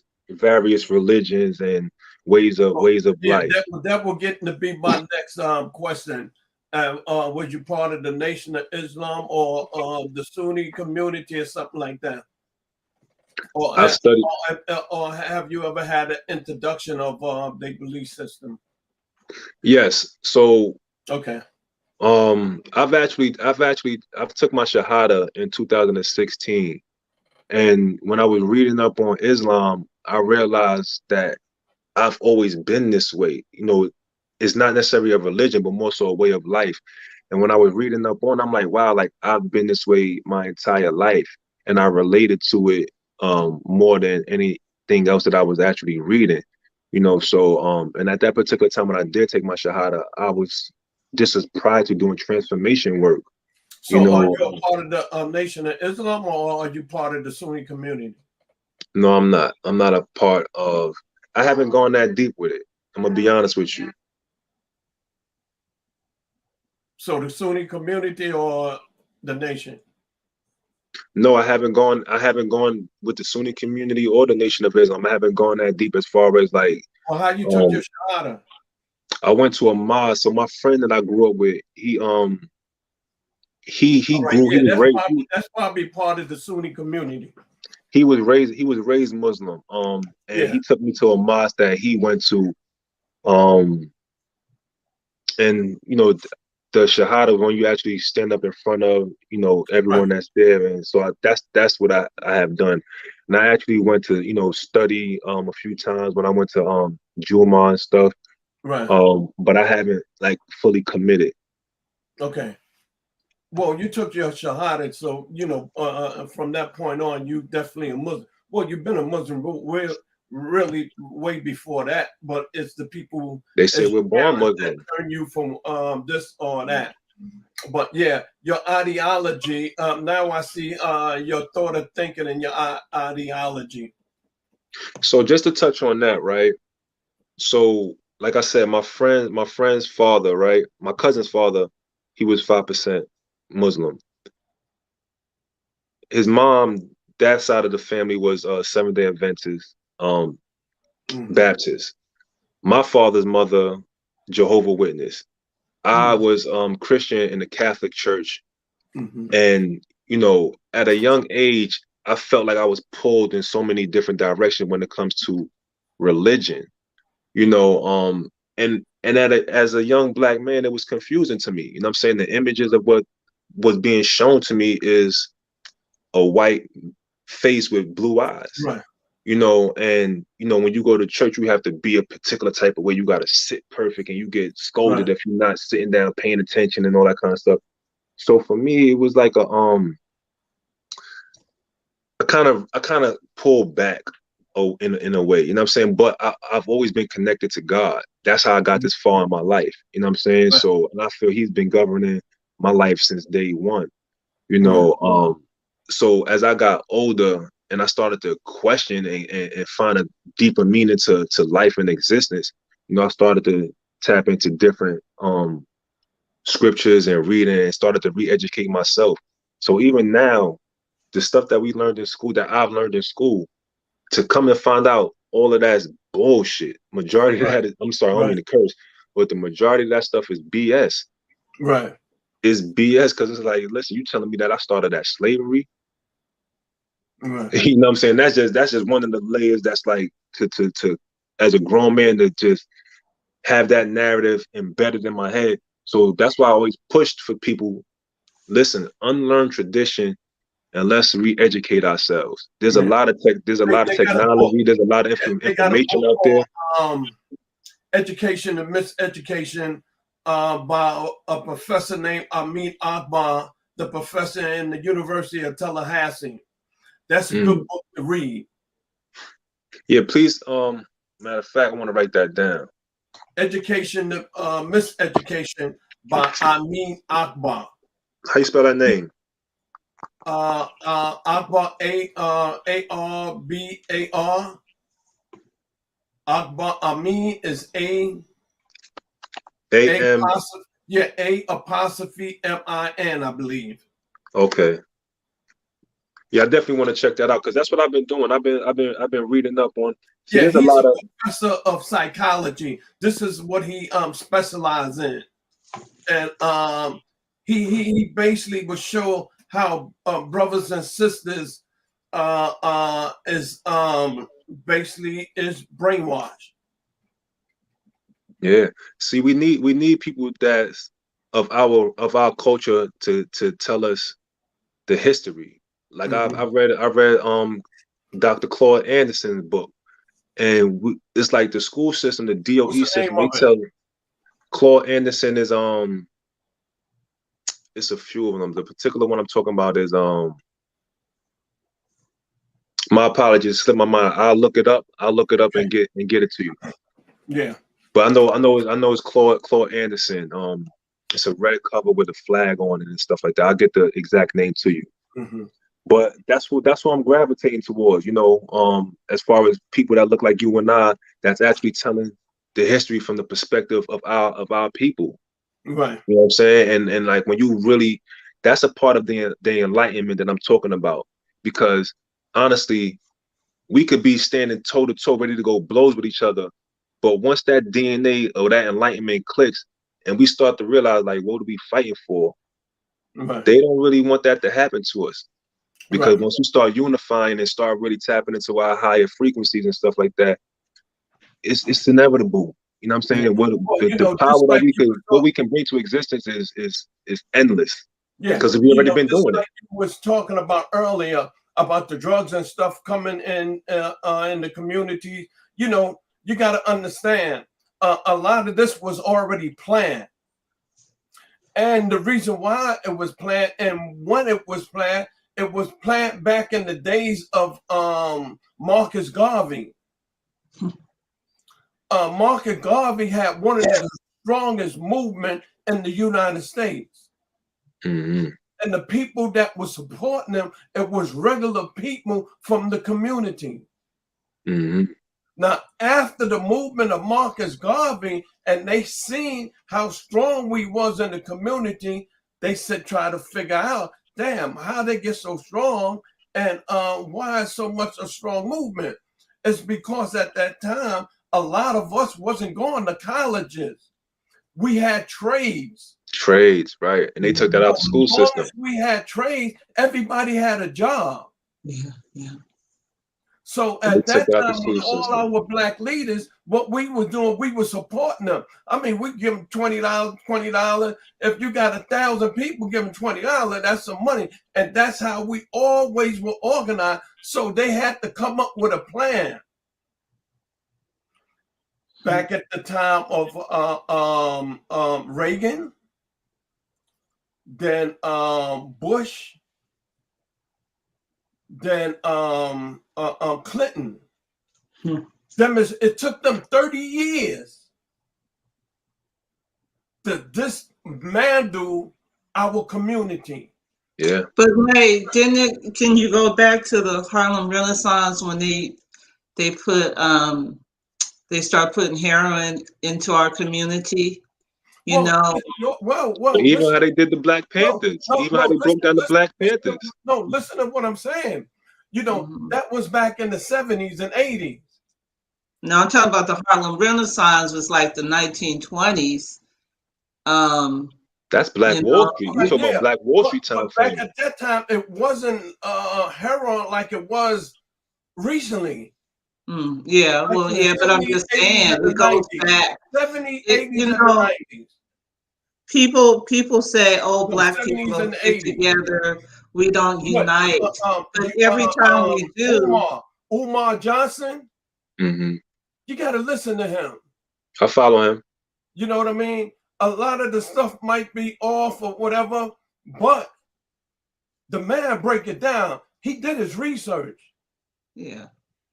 religions and ways of life. That will get to be my next question. Was you part of the Nation of Islam or the Sunni community or something like that? Or, I studied. or have you ever had an introduction of their belief system? Yes. So okay. I've took my Shahada in 2016. And when I was reading up on Islam, I realized that I've always been this way. You know, it's not necessarily a religion, but more so a way of life. And when I was reading up on, I'm like, wow, like I've been this way my entire life. And I related to it more than anything else that I was actually reading. You know, so and at that particular time when I did take my Shahada, I was just as prior to doing transformation work. So are you a part of the Nation of Islam or are you part of the Sunni community? No, I'm not. I'm not a part of. I haven't gone that deep with it. I'm gonna be honest with you. So the Sunni community or the nation? No, I haven't gone. I haven't gone with the Sunni community or the Nation of Islam. I haven't gone that deep as far as like. Well, how you took your Shahada? I went to a mosque. So my friend that I grew up with, he right, grew. Yeah, he was raised. That's probably part of the Sunni community. He was raised Muslim. And he took me to a mosque that he went to. And you know, the Shahada, when you actually stand up in front of, you know, everyone that's there. And so that's what I have done. And I actually went to, you know, study a few times when I went to Juma and stuff. Right. But I haven't like fully committed. Okay. Well, you took your Shahada, so you know from that point on, you definitely a Muslim. Well, you've been a Muslim really way before that, but it's the people they say we're born Muslim that turn you from this or that. But yeah, your ideology. Now I see your thought of thinking and your ideology. So just to touch on that, right? So like I said, my friend's father, right? My cousin's father, he was 5% Muslim. His mom, that side of the family was Seventh-day Adventist, Baptist. My father's mother, Jehovah's Witness. I was Christian in the Catholic Church. And, you know, at a young age, I felt like I was pulled in so many different directions when it comes to religion. You know, and as a young black man, it was confusing to me. You know what I'm saying? The images of what was being shown to me is a white face with blue eyes. Right. You know, and you know, when you go to church, you have to be a particular type of way. You got to sit perfect, and you get scolded if you're not sitting down, paying attention, and all that kind of stuff. So for me, it was like I kind of pulled back, in a way, you know what I'm saying? But I've always been connected to God. That's how I got this far in my life. You know what I'm saying? So, and I feel He's been governing my life since day one. You know, so as I got older and I started to question and find a deeper meaning to life and existence, you know, I started to tap into different scriptures and reading and started to re-educate myself. So even now, the stuff that we learned in school, that I've learned in school, to come and find out all of that's bullshit. Majority of that is, I'm sorry, I don't mean to curse, but the majority of that stuff is BS. Right. It's BS because it's like, listen, you telling me that I started at slavery? Right. You know what I'm saying? That's just one of the layers that's like to as a grown man to just have that narrative embedded in my head. So that's why I always pushed for people, listen, unlearn tradition and let's re-educate ourselves. There's a lot of technology, there's a lot of They got a information book out there. called Education and Miseducation by a professor named Amin Akbar, the professor in the University of Tallahassee. That's a good book to read. Yeah, please. Matter of fact, I want to write that down. Education, Miseducation by Amin Akbar. How you spell that name? Akbar, A-R-B-A-R. Akbar, Amin is A-M. A''M-I-N, I believe. Okay. Yeah, I definitely want to check that out because that's what I've been doing. I've been reading up on. See, Yeah, there's he's a lot of professor of psychology. This is what he specializes in, and he basically will show how brothers and sisters is basically is brainwashed. Yeah. See, we need people that's of our culture to tell us the history. Like I've read Dr. Claude Anderson's book, and it's like the school system, the DOE What's the system. name They of it? tell Claude Anderson is it's a few of them. The particular one I'm talking about is my apologies, slipped my mind. I'll look it up and get it to you. Yeah. But I know it's Claude Anderson. It's a red cover with a flag on it and stuff like that. I'll get the exact name to you. But that's what I'm gravitating towards, you know, as far as people that look like you and I, that's actually telling the history from the perspective of our people. Right. You know what I'm saying? And like when you really, that's a part of the enlightenment that I'm talking about. Because honestly, we could be standing toe to toe, ready to go blows with each other. But once that DNA or that enlightenment clicks and we start to realize, like, what are we fighting for? Right. They don't really want that to happen to us. Because Right. once you start unifying and start really tapping into our higher frequencies and stuff like that, it's inevitable. You know what I'm saying? What the power that we can bring to existence is endless. Yeah. Because we've already been doing like it. you was talking about earlier about the drugs and stuff coming in the community. You know, you got to understand a lot of this was already planned. And the reason why it was planned and when it was planned back in the days of Marcus Garvey. Marcus Garvey had one of the strongest movement in the United States. And the people that were supporting them, it was regular people from the community. Now, after the movement of Marcus Garvey, and they seen how strong we was in the community, they said, try to figure out, damn, how they get so strong and why is so much a strong movement? It's because at that time, a lot of us wasn't going to colleges. We had trades. Trades, right. And they took that out the school system. We had trades, everybody had a job. Yeah. So at that time, with all our black leaders, what we were doing, we were supporting them. I mean, we give them $20. If you got 1,000 people, give them $20. That's some money. And that's how we always were organized. So they had to come up with a plan. Back at the time of Reagan, then Bush, then Clinton. It took them 30 years to dismantle our community. Yeah. But Ray, can you go back to the Harlem Renaissance when they put they start putting heroin into our community? You know. Even how they did the Black Panthers. How they broke down the Black Panthers. No, listen to what I'm saying. You know, that was back in the 70s and 80s. No, I'm talking about the Harlem Renaissance was like the 1920s. That's Black You Wall know? Street. You talking about Black Wall Street time back frame. at that time, it wasn't heroin like it was recently. Yeah, Like well, in the yeah, but I'm 70s, just 80s, saying and it goes 90s. back. 70s, It, 80s, you and know, 90s. people say, "Oh, The black 70s people and don't the stick 80s. together. We don't unite." But You, every time we do, Umar Johnson, Mm-hmm. you got to listen to him. I follow him. You know what I mean? A lot of the stuff might be off or whatever, but the man break it down. He did his research. yeah,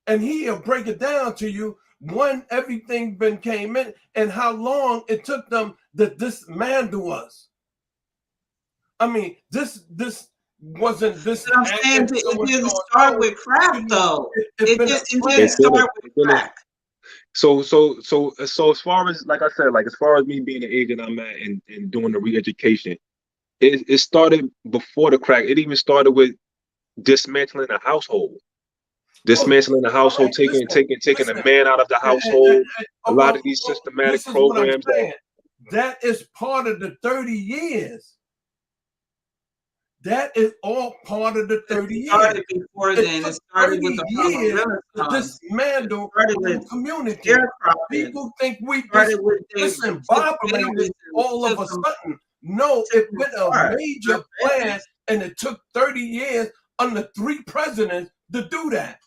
And he'll break it down to you when everything came in and how long it took them to dismantle us. I mean, this wasn't this. but I'm saying it didn't start with crack, though. It didn't start with crack. So as far as, like I said, like as far as me being the age that I'm at and doing the re-education, it started before the crack. It even started with dismantling the household. Dismantling the household, taking a man out of the household. A lot of these systematic programs. That is part of the 30 years. That is all part of the 30 years. It started before then. It started with the years to dismantle the community. People think we just discombobulated all of a sudden. No, it went a major plan, and it took 30 years under 3 presidents to do that.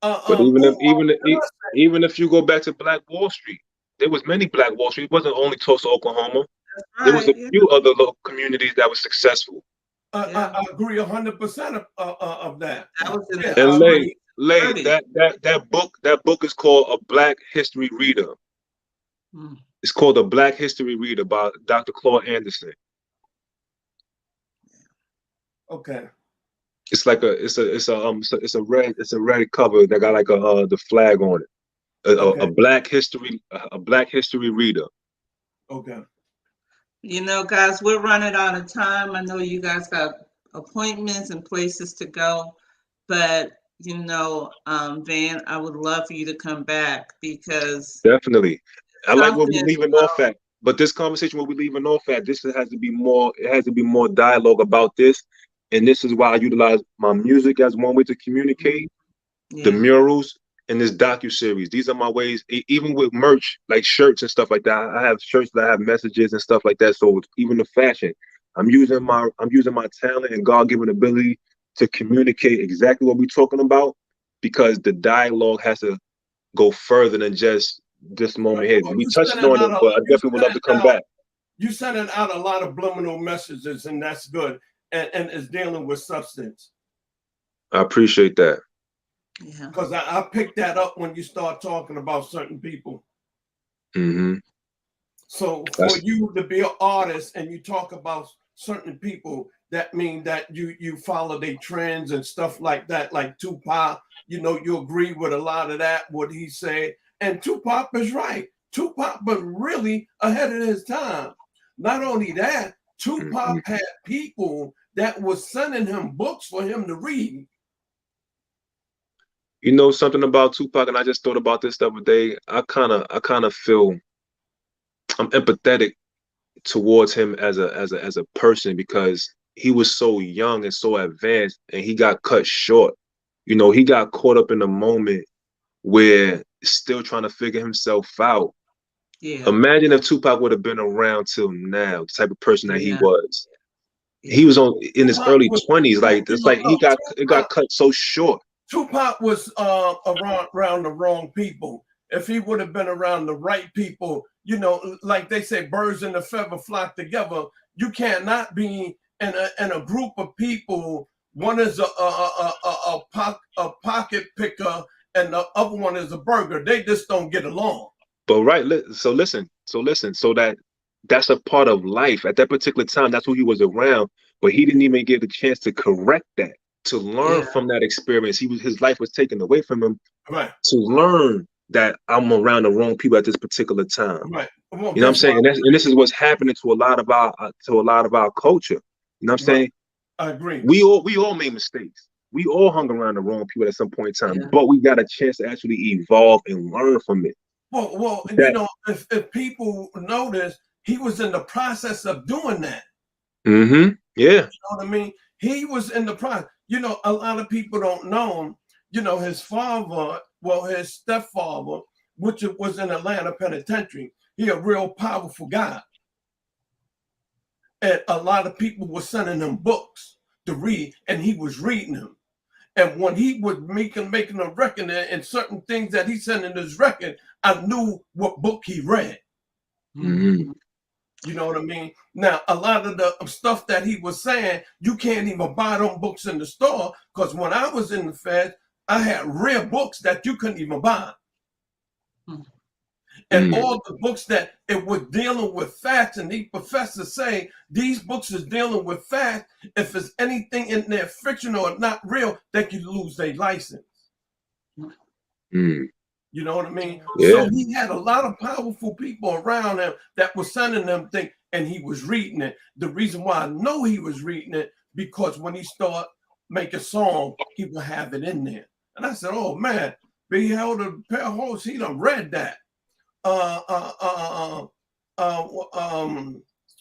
But even if you go back to Black Wall Street, there was many Black Wall Street. It wasn't only Tulsa, Oklahoma. Right, there was a few other local communities that were successful. I agree 100% of that. That was in and Lay, that book is called A Black History Reader. It's called A Black History Reader by Dr. Claude Anderson. Okay. It's like it's a red cover that got like the flag on it. A Black History Reader. Okay. You know, guys, we're running out of time. I know you guys got appointments and places to go, but you know, Van, I would love for you to come back because definitely. I like what we're leaving off at. But this conversation, what we're leaving off at, this has to be more. It has to be more dialogue about this, and this is why I utilize my music as one way to communicate. The murals and this docu-series. These are my ways. Even with merch, like shirts and stuff like that. I have shirts that have messages and stuff like that. So even the fashion, I'm using my talent and God-given ability to communicate exactly what we're talking about, because the dialogue has to go further than just this moment here. We touched on it, but I definitely would love to come back. You sending out a lot of subliminal messages, and that's good. And it's dealing with substance. I appreciate that. Yeah. Because I picked that up when you start talking about certain people. Mm-hmm. So for you to be an artist and you talk about certain people, that means that you follow their trends and stuff like that, like Tupac. You know, you agree with a lot of that, what he said. And Tupac is right. Tupac was really ahead of his time. Not only that, Tupac had people that was sending him books for him to read. You know something about Tupac, and I just thought about this the other day. I kind of feel I'm empathetic towards him as a person, because he was so young and so advanced, and he got cut short. You know, he got caught up in a moment where still trying to figure himself out. Yeah. Imagine if Tupac would have been around till now, the type of person that he was. He was in his early 20s. Like it's like he got cut so short. Tupac was around the wrong people. If he would have been around the right people, you know, like they say, birds in the feather flock together. You cannot be in a group of people. One is a pocket picker, and the other one is a burger. They just don't get along. But so that's a part of life. At that particular time, that's who he was around. But he didn't even get the chance to correct that, to learn from that experience. His life was taken away from him. Right. To learn that I'm around the wrong people at this particular time. Right. You know what I'm saying? And this is what's happening to a lot of our culture. You know what I'm saying? I agree. We all made mistakes. We all hung around the wrong people at some point in time, but we got a chance to actually evolve and learn from it. Well, you know, if people notice, he was in the process of doing that. Mm-hmm. Yeah. You know what I mean? He was in the process. You know, a lot of people don't know, you know, his father, well, his stepfather, which was in Atlanta Penitentiary, he a real powerful guy. And a lot of people were sending him books to read, and he was reading them. And when he was making a record and certain things that he sent in his record, I knew what book he read. Mm-hmm. You know what I mean? Now, a lot of the stuff that he was saying, you can't even buy them books in the store, because when I was in the Fed, I had rare books that you couldn't even buy. And all the books that it was dealing with facts, and these professors say these books is dealing with facts. If there's anything in there fictional or not real, they could lose their license. Mm. You know what I mean? Yeah. So he had a lot of powerful people around him that were sending them things, and he was reading it. The reason why I know he was reading it, because when he started making a song, he would have it in there. And I said, oh man, beheld a pair of horses, he done read that.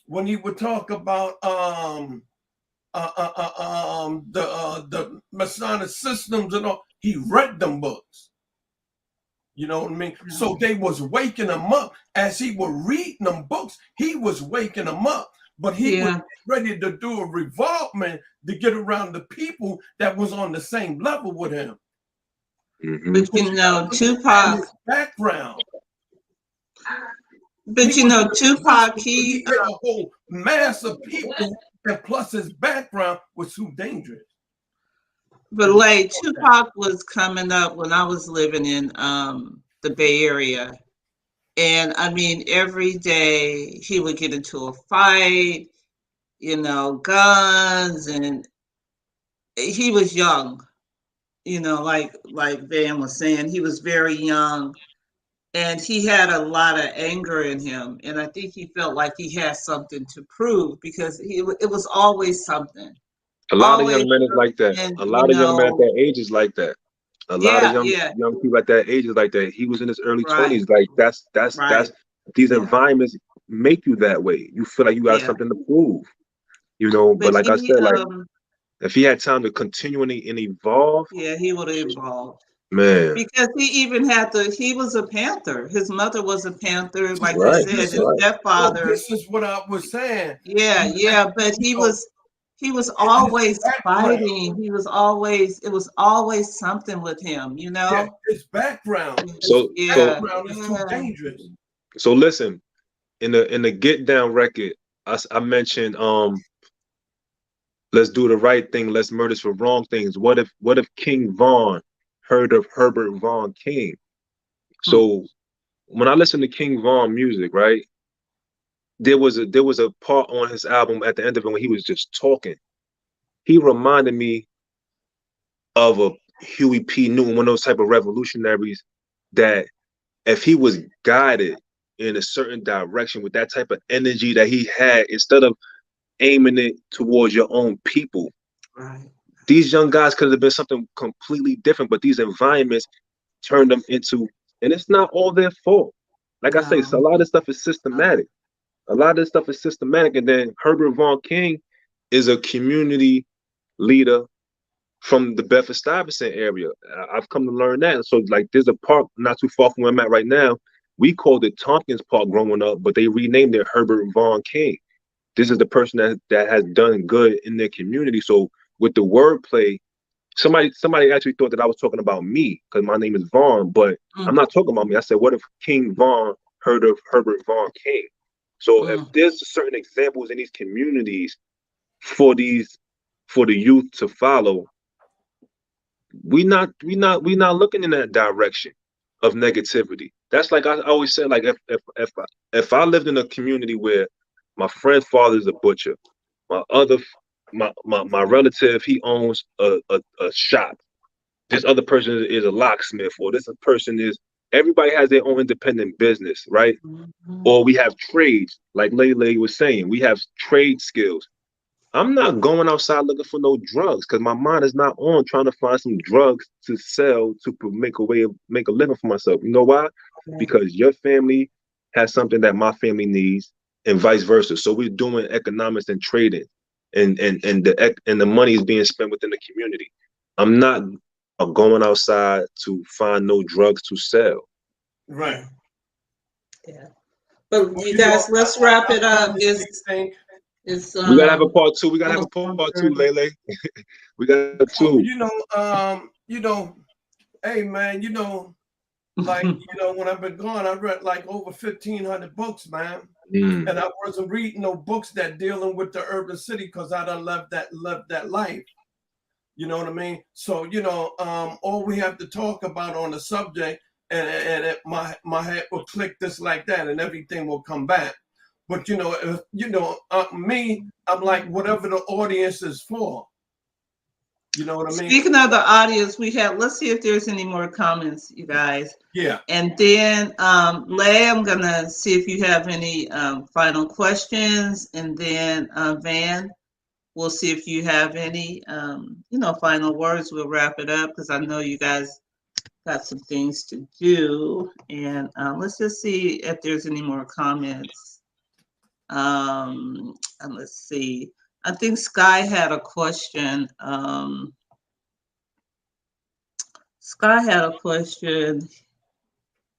When he would talk about the Masonic systems and all, he read them books. You know what I mean? So they was waking him up as he was reading them books. He was waking them up, but he was ready to do a revolvement to get around the people that was on the same level with him. Mm-hmm. But you know, Tupac. His background. But you know, Tupac, he had a whole mass of people, and plus his background was too dangerous. But like Tupac was coming up when I was living in the Bay Area. And I mean, every day he would get into a fight, you know, guns, and he was young, you know, like Van was saying, he was very young. And he had a lot of anger in him. And I think he felt like he had something to prove, because it was always something. A lot of young men is like that. And, a lot of young men at that age is like that. A lot of young people at that age is like that. He was in his early 20s. Like that's these environments make you that way. You feel like you got something to prove. You know, but like I said, like if he had time to continually and evolve, he would have evolved. Man. Because he even he was a Panther. His mother was a Panther, like I said, his stepfather. This is what I was saying. But he was always fighting. It was always something with him, you know? His background. So background is too dangerous. So listen, in the Get Down record, I mentioned let's do the right thing, let's murder for wrong things. What if King Von heard of Herbert Von King? So when I listen to King Von music, right, there was a part on his album at the end of it when he was just talking. He reminded me of a Huey P. Newton, one of those type of revolutionaries that if he was guided in a certain direction with that type of energy that he had, instead of aiming it towards your own people, these young guys could have been something completely different, but these environments turned them into, and it's not all their fault. Like I say, so a lot of this stuff is systematic. A lot of this stuff is systematic. And then Herbert Von King is a community leader from the Bedford-Stuyvesant area. I've come to learn that. So like there's a park not too far from where I'm at right now. We called it Tompkins Park growing up, but they renamed it Herbert Von King. This is the person that has done good in their community. So with the wordplay, somebody actually thought that I was talking about me because my name is Vaughn, but I'm not talking about me. I said, what if King Vaughn heard of Herbert Von King? So if there's certain examples in these communities for the youth to follow, we not looking in that direction of negativity. That's like I always said, like if I lived in a community where my friend's father is a butcher, my relative, he owns a shop, this other person is a locksmith, or this person is, everybody has their own independent business, right? Or we have trades, like Lele was saying, we have trade skills. I'm not going outside looking for no drugs because my mind is not on trying to find some drugs to sell to make a living for myself. You know why? Because your family has something that my family needs. and vice versa. So we're doing economics and trading, and the money is being spent within the community. I'm not going outside to find no drugs to sell. Right. Yeah. But Well, you guys, let's wrap it up. It's We gotta have a part two. We gotta have a almost part two, 1:30. Lele. We got a two. Hey man, like when I've been gone, I read like over 1,500 books, man. Mm. And I wasn't reading no books that dealing with the urban city because I done loved that life. You know what I mean? So all we have to talk about on the subject, and my head will click this like that, and everything will come back. But me, I'm like whatever the audience is for. You know what I mean? Speaking of the audience, let's see if there's any more comments, you guys. Yeah. And then, Lay, I'm gonna see if you have any final questions, and then Van, we'll see if you have any final words. We'll wrap it up because I know you guys got some things to do. And let's just see if there's any more comments. And let's see. I think Sky had a question. Sky had a question.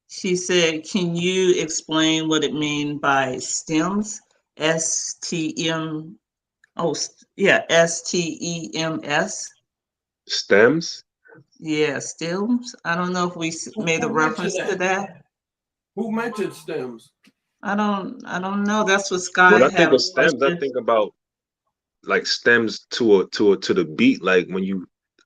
She said, "Can you explain what it means by stems? STM. Oh, yeah, STEMS. Stems? Yeah, stems. I don't know if we made a reference to that. Who mentioned stems? I don't know. That's what Sky When I had think a of stems, I question. think about like stems to the beat. Like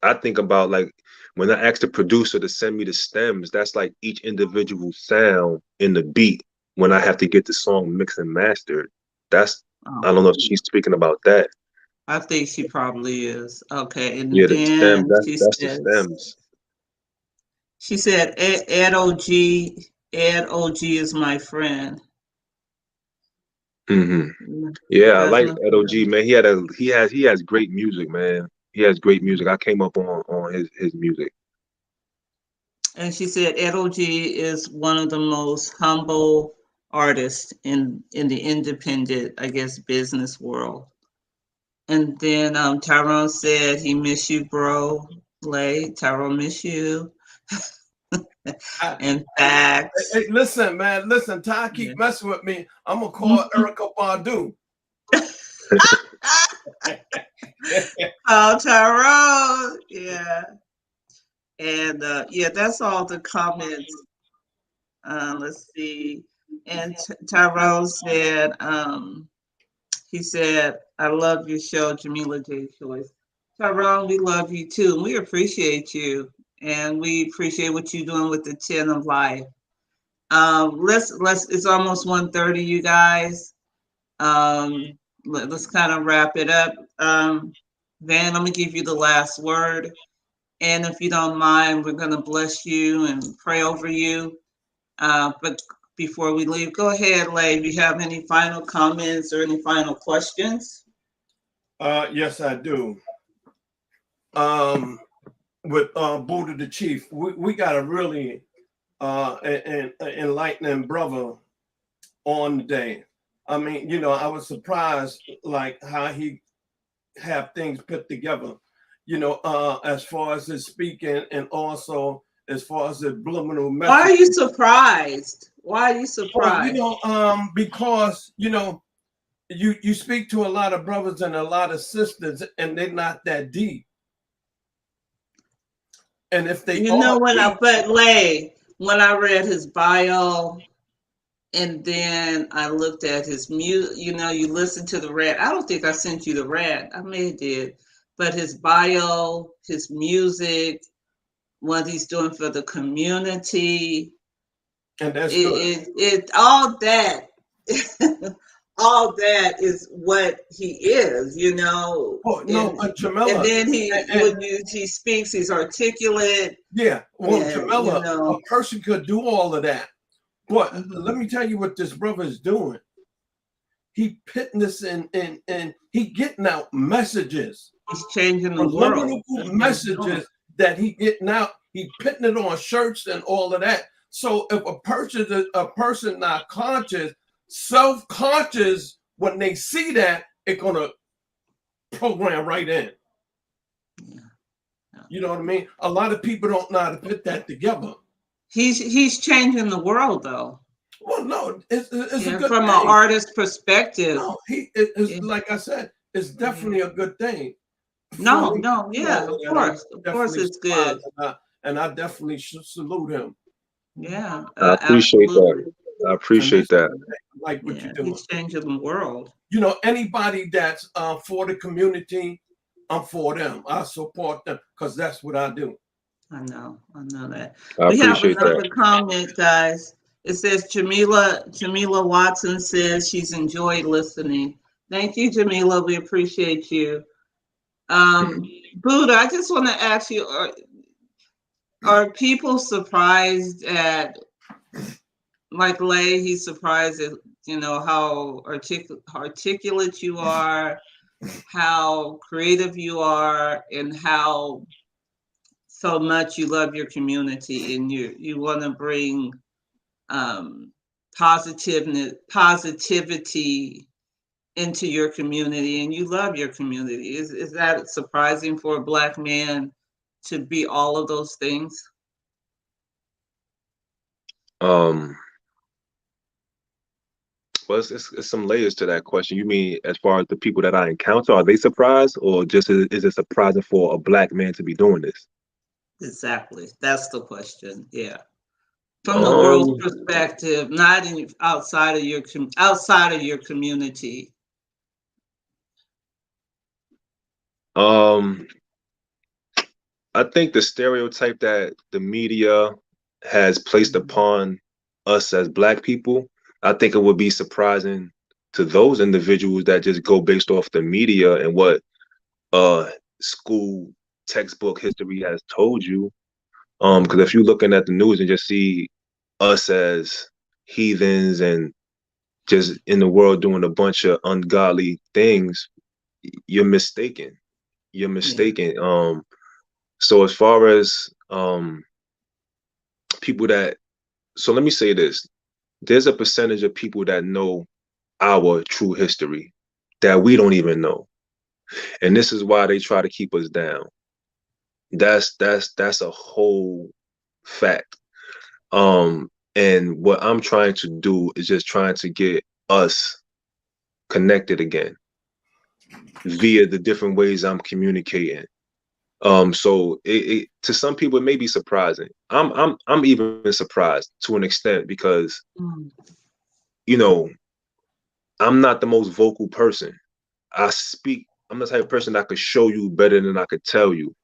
I think about like when I asked the producer to send me the stems, that's like each individual sound in the beat when I have to get the song mixed and mastered. That's I don't know if she's speaking about that. I think she probably is. Okay, and Yeah, the stems, then that's the stems. She said, Ed OG is my friend. Mm-hmm. Yeah, I That's like my Ed OG, man. He has great music, man. He has great music. I came up on his music. And she said Ed OG is one of the most humble artists in the independent, I guess, business world. And then Tyrone said he miss you, bro. Lay, Tyrone miss you. And facts. Hey, listen, man. Listen, Ty keep messing with me. I'm gonna call Erykah Badu. Oh, Tyrone. Yeah. And that's all the comments. Let's see. And Tyrone said, he said, I love your show, Jamila J. Choice. Tyrone, we love you too. And we appreciate you. And we appreciate what you're doing with the 10 of life. It's almost 1:30, you guys. Let's kind of wrap it up. Van, I'm gonna give you the last word. And if you don't mind, we're gonna bless you and pray over you. But before we leave, go ahead, Lay. Do you have any final comments or any final questions? Yes, I do. With BuddhaChief, we got a really an enlightening brother on the day. I mean, I was surprised like how he have things put together. As far as his speaking and also as far as the subliminal message. Why are you surprised? Why are you surprised? Because you speak to a lot of brothers and a lot of sisters, and they're not that deep. And if they when I read his bio and then I looked at his music, you listen to the rant. I don't think I sent you the rant. I may have did. But his bio, his music, what he's doing for the community, and that's good. It all that all that is what he is, Oh, no, Jamila. And then when he speaks, he's articulate. Yeah, well, Jamila, a person could do all of that. But let me tell you what this brother is doing. He putting this in he getting out messages. He's changing the world. Messages that he getting out. He putting it on shirts and all of that. So if a person not conscious, self-conscious, when they see that, it's gonna program right in. You know what I mean? A lot of people don't know how to put that together. He's changing the world, though. Well, no, it's a good from thing. an artist perspective. No, it's like I said, it's definitely a good thing. No, Me, yeah, of course it's good. And I definitely should salute him. Yeah, I appreciate absolutely. that. I appreciate that. Like what you're doing. He's changing the world. You know, anybody that's for the community, I'm for them. I support them because that's what I do. I know that. I We have appreciate another that. comment, guys. It says Jamila Watson says she's enjoyed listening. Thank you, Jamila. We appreciate you. Buddha, I just want to ask you, are people surprised at, like Lay, he's surprised at, how articulate you are, how creative you are, and how so much you love your community, and you want to bring positivity into your community, and you love your community. Is that surprising for a Black man to be all of those things? Well, it's some layers to that question. You mean as far as the people that I encounter, are they surprised, or just is it surprising for a Black man to be doing this? Exactly. That's the question. Yeah. From the world's perspective, not outside of your community. I think the stereotype that the media has placed upon us as Black people, I think it would be surprising to those individuals that just go based off the media and what school textbook history has told you. Because if you're looking at the news and just see us as heathens and just in the world doing a bunch of ungodly things, you're mistaken. You're mistaken. Yeah. So as far as people so let me say this. There's a percentage of people that know our true history that we don't even know. And this is why they try to keep us down. That's a whole fact. And what I'm trying to do is just trying to get us connected again via the different ways I'm communicating. So it to some people it may be surprising. I'm even surprised to an extent because I'm not the most vocal person. I'm the type of person that could show you better than I could tell you.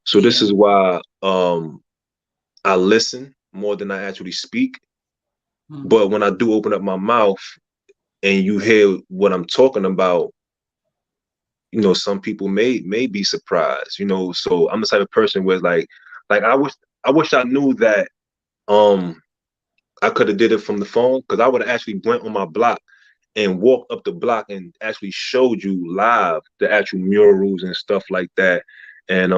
So this is why I listen more than I actually speak. But when I do open up my mouth and you hear what I'm talking about, some people may be surprised, so I'm the type of person where like I wish I knew that I could have did it from the phone, because I would have actually went on my block and walked up the block and actually showed you live the actual murals and stuff like that, and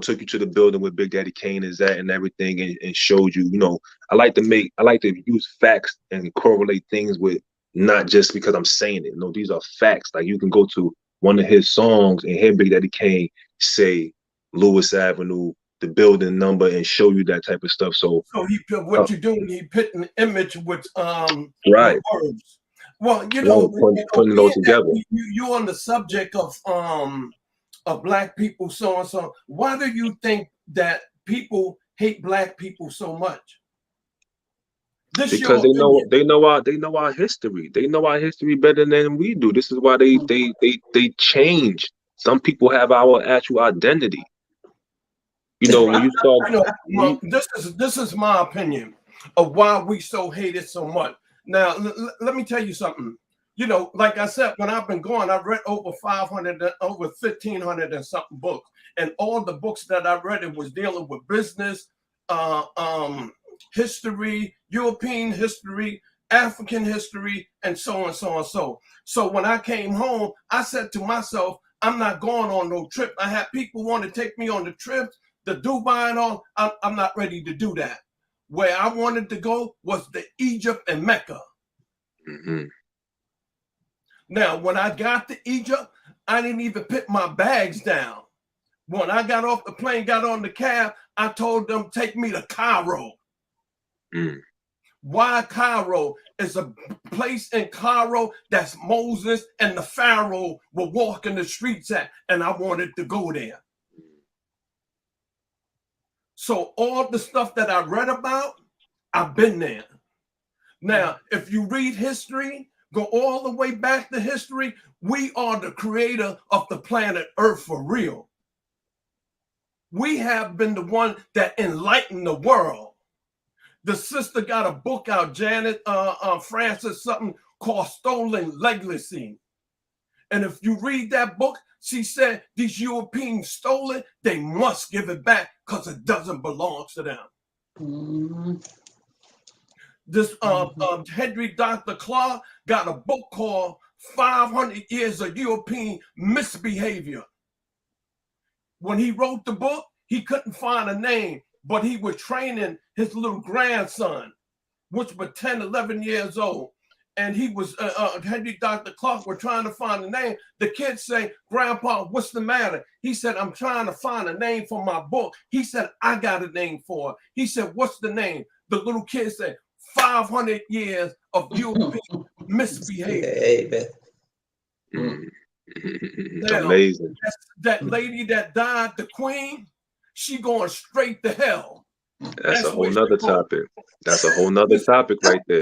took you to the building where Big Daddy Kane is at and everything, and showed you. I like to use facts and correlate things with, not just because I'm saying it. No, these are facts. Like, you can go to one of his songs and hear Big Daddy Kane say Lewis Avenue, the building number, and show you that type of stuff. So what you're doing, he put an image with right words. Well, putting it all together. You on the subject of Black people, so and so. Why do you think that people hate Black people so much? Because they know our history. They know our history better than we do. This is why they change. Some people have our actual identity. When you start, this is my opinion of why we so hate it so much. Now, let me tell you something. Like I said, when I've been going, I've read over 1,500 and something books, and all the books that I read, it was dealing with business, history, European history, African history, and so on and so on. So when I came home, I said to myself, I'm not going on no trip. I had people want to take me on the trips, the Dubai and all. I'm not ready to do that. Where I wanted to go was the Egypt and Mecca. Mm-hmm. Now, when I got to Egypt, I didn't even put my bags down. When I got off the plane, got on the cab, I told them, take me to Cairo. Mm. Why Cairo? It's a place in Cairo that's Moses and the Pharaoh were walking the streets at, and I wanted to go there. So all the stuff that I read about, I've been there. Now, if you read history, go all the way back to history, we are the creator of the planet Earth for real. We have been the one that enlightened the world. The sister got a book out, Janet Francis, something called Stolen Legacy. And if you read that book, she said these Europeans stole it, they must give it back because it doesn't belong to them. Mm-hmm. This Henry Dr. Clark got a book called 500 Years of European Misbehavior. When he wrote the book, he couldn't find a name, but he was training his little grandson, which was 10, 11 years old. And he was, Henry Dr. Clark were trying to find a name. The kids say, Grandpa, what's the matter? He said, I'm trying to find a name for my book. He said, I got a name for it. He said, what's the name? The little kid said, 500 years of European misbehavior. Now, amazing. That lady that died, the queen, she going straight to hell. That's a whole nother topic. That's a whole nother topic right there.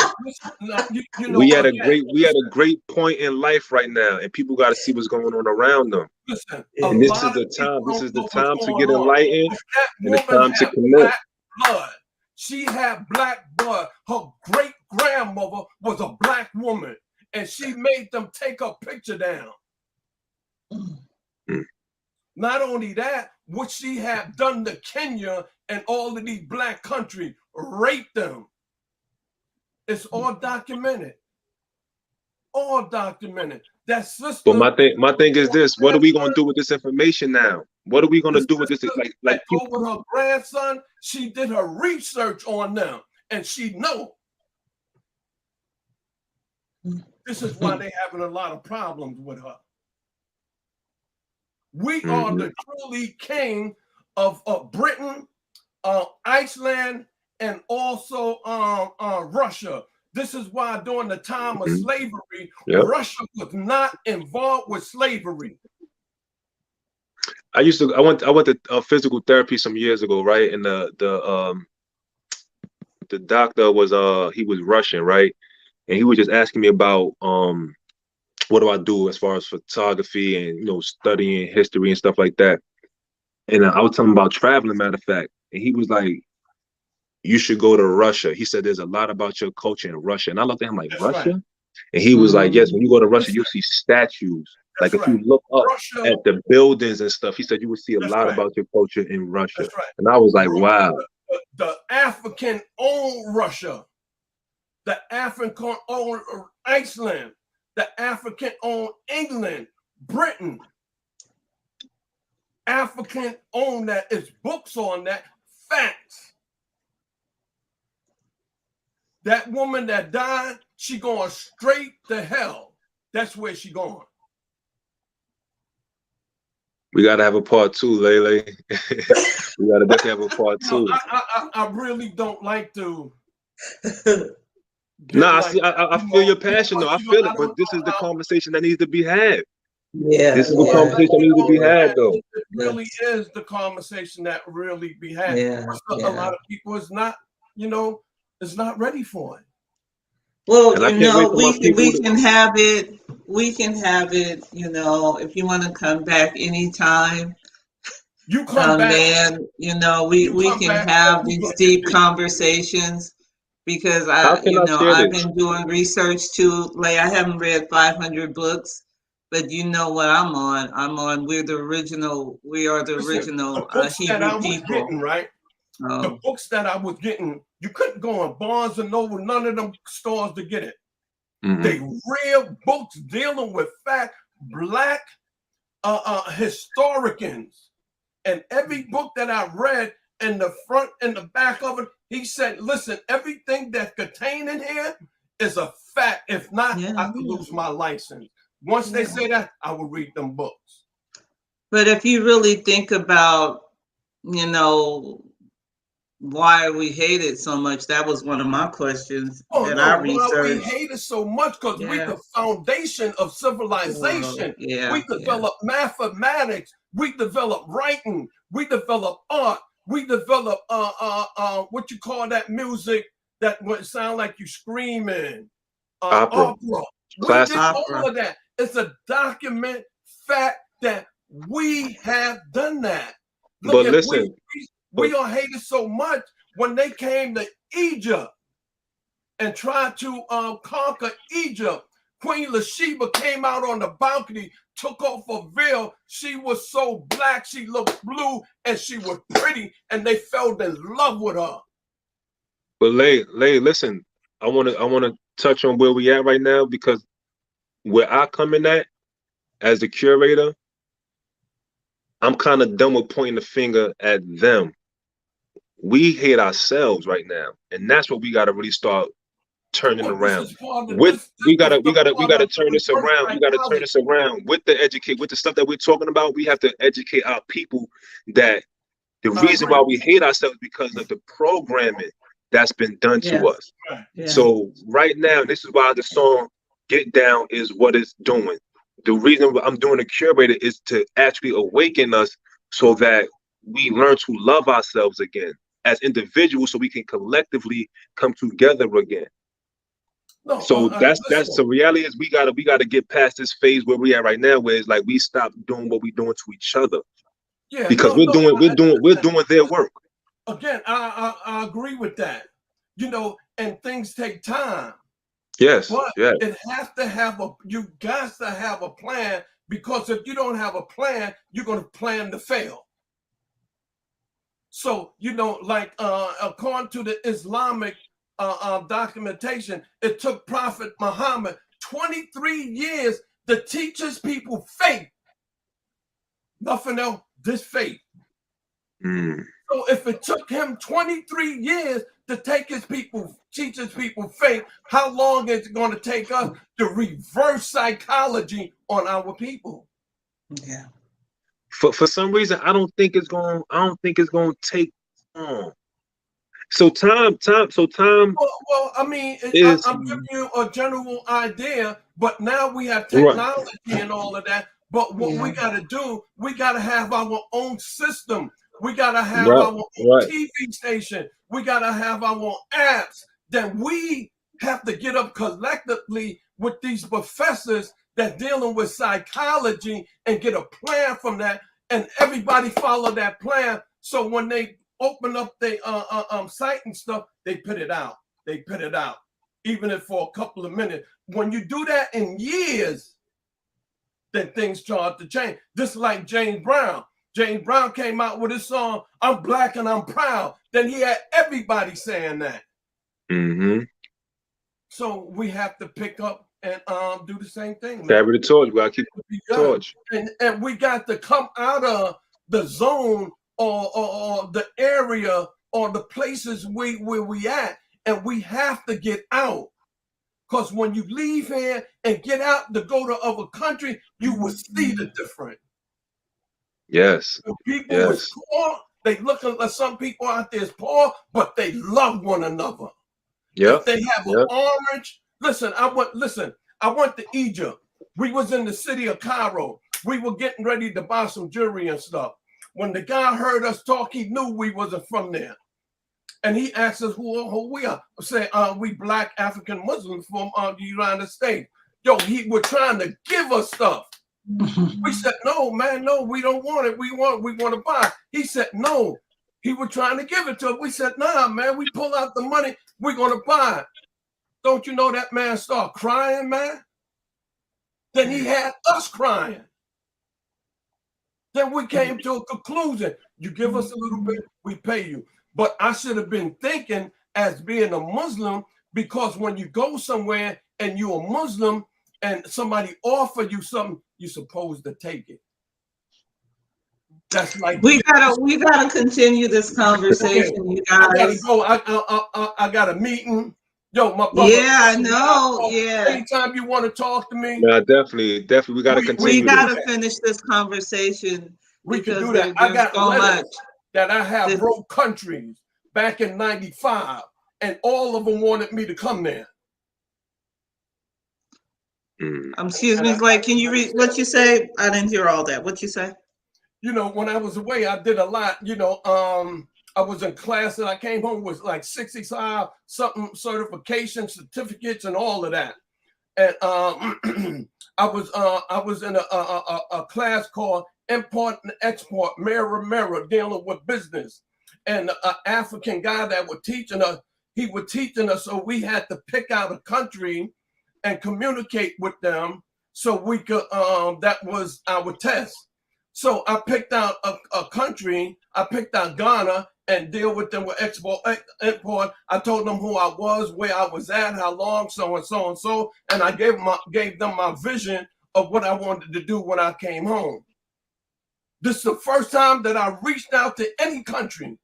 You know, we had a great point in life right now, and people got to see what's going on around them. Listen, and this is the time. This is the time to get enlightened, and it's time to connect. Blood. She had black blood. Her great grandmother was a black woman, and she made them take her picture down. Mm. Not only that, what she had done to Kenya and all of these black countries, raped them. It's all documented. All documented. That sister. But my thing is this: what are we gonna do with this information now? What are we gonna do with this? Like over her grandson, she did her research on them, and she know. This is why they're having a lot of problems with her. We are the truly king of Britain, Iceland, and also Russia. This is why during the time of slavery, Russia was not involved with slavery. I went to physical therapy some years ago, right? And the doctor was he was Russian, right? And he was just asking me about what do I do as far as photography and studying history and stuff like that. And I was telling him about traveling, matter of fact, and he was like, you should go to Russia. He said, there's a lot about your culture in Russia. And I looked at him like, That's Russia? Right. And he was like, yes, when you go to Russia, you'll see statues. That's like if you look up at the buildings and stuff, he said you would see a lot about your culture in Russia. And I was like, wow. The African owned Russia, the African owned Iceland, the African owned England, Britain. African owned that. It's books on that, facts. That woman that died, she going straight to hell. That's where she going. We gotta have a part 2, Lele. We gotta definitely have a part 2. I really don't like to. I feel your passion though. I feel it, but this is the conversation that needs to be had. Yeah, this is the conversation that needs to be had though. It really is the conversation that really be had. A lot of people is not, is not ready for it. Well, we can have it. We can have it. If you want to come back anytime, you come back. Man, we can have these deep conversations because I've been doing research too. Like I haven't read 500 books, but you know what I'm on? I'm on. We are the original Hebrew people, getting, right? The books that I was getting, you couldn't go on Barnes and Noble, none of them stores to get it. They real books dealing with black historians. And every book that I read, in the front and the back of it, he said, listen, everything that's contained in here is a fact. If not, Yeah. I could lose my license. Once they say that, I will read them books. But if you really think about, you know, why we hate it so much, that was one of my questions that I Why we researched. hate it so much? Because we Yeah. the foundation of civilization. Yeah, We develop mathematics. We develop writing. We develop art. We develop what you call that music that would sound like you screaming. Opera. Classic. We did all of that. It's a document fact that we have done that. But listen, we are hated so much when they came to Egypt and tried to conquer Egypt. Queen Sheba came out on the balcony, took off her veil. She was so black, she looked blue, and she was pretty, and they fell in love with her. but Lay, listen, I wanna touch on where we at right now, because where I come in at as the curator, I'm kind of done with pointing the finger at them. We hate ourselves right now, and that's what we got to really start turning around. We gotta turn this around. We gotta turn this around with the stuff that we're talking about. We have to educate our people that the reason why we hate ourselves is because of the programming that's been done to us. Yeah. So right now, this is why the song "Get Down" is what it's doing. The reason I'm doing a curator is to actually awaken us so that we learn to love ourselves again as individuals, so we can collectively come together again. So that's the reality is we gotta get past this phase where we are right now, where it's like we stop doing what we're doing to each other. Yeah, because we're doing their work. Again, I agree with that. You know, and things take time. Yes, but yes. it has to have you got to have a plan, because if you don't have a plan, you're going to plan to fail. So, you know, like according to the Islamic documentation, it took Prophet Muhammad 23 years to teach his people faith. Nothing else, this faith. So if it took him 23 years to teach his people faith, how long is it going to take us to reverse psychology on our people? Yeah. For some reason, I don't think it's going to take long. So time. Well, I mean, I'm giving you a general idea, but now we have technology and all of that. But what we got to do, we got to have our own system. We got to have our own TV station. We got to have our own apps. That we have to get up collectively with these professors that dealing with psychology and get a plan from that, and everybody follow that plan. So when they open up their site and stuff, they put it out. Even if for a couple of minutes. When you do that in years, then things start to change. Just like James Brown. James Brown came out with his song, "I'm Black and I'm Proud." Then he had everybody saying that. So we have to pick up and do the same thing. Carry the torch. We gotta keep the torch. And we got to come out of the zone or the area or the places where we at, and we have to get out. Because when you leave here and get out to go to other country, you will see the difference. Yes. When people is poor, they look at some people out there as poor, but they love one another. Yeah. If they have an orange. Listen, I went to Egypt. We was in the city of Cairo. We were getting ready to buy some jewelry and stuff. When the guy heard us talk, he knew we wasn't from there. And he asked us who we are. I said, we Black African Muslims from the United States. Yo, he was trying to give us stuff. We said, no, man, no, we don't want it. We want to buy. He said, no. He was trying to give it to us. We said, nah, man, we pull out the money. We're going to buy it. Don't you know that man started crying, man? Then he had us crying. Then we came to a conclusion. You give us a little bit, we pay you. But I should have been thinking as being a Muslim, because when you go somewhere and you're a Muslim and somebody offer you something, you're supposed to take it. That's like we gotta continue this conversation. You guys, I gotta go. I got a meeting. Yo, my brother. Yeah, I know. Yeah. Anytime you want to talk to me, Yeah, definitely. We got to We continue We got this. to finish this conversation we can because do that. I there's got so letters much. that I have This- wrote countries back in '95, and all of them wanted me to come there. Excuse me, like, can you read what you say? I didn't hear all that. What you say? You know, when I was away, I did a lot. You know, I was in class and I came home with like 65 something certification certificates and all of that. And I was in a class called Import and Export, mirror, dealing with business. And an African guy that was teaching us, he was teaching us, so we had to pick out a country and communicate with them so we could, that was our test. So I picked out a country, I picked out Ghana and deal with them with export, import. I told them who I was, where I was at, how long, so and so and so. And I gave them my vision of what I wanted to do when I came home. This is the first time that I reached out to any country.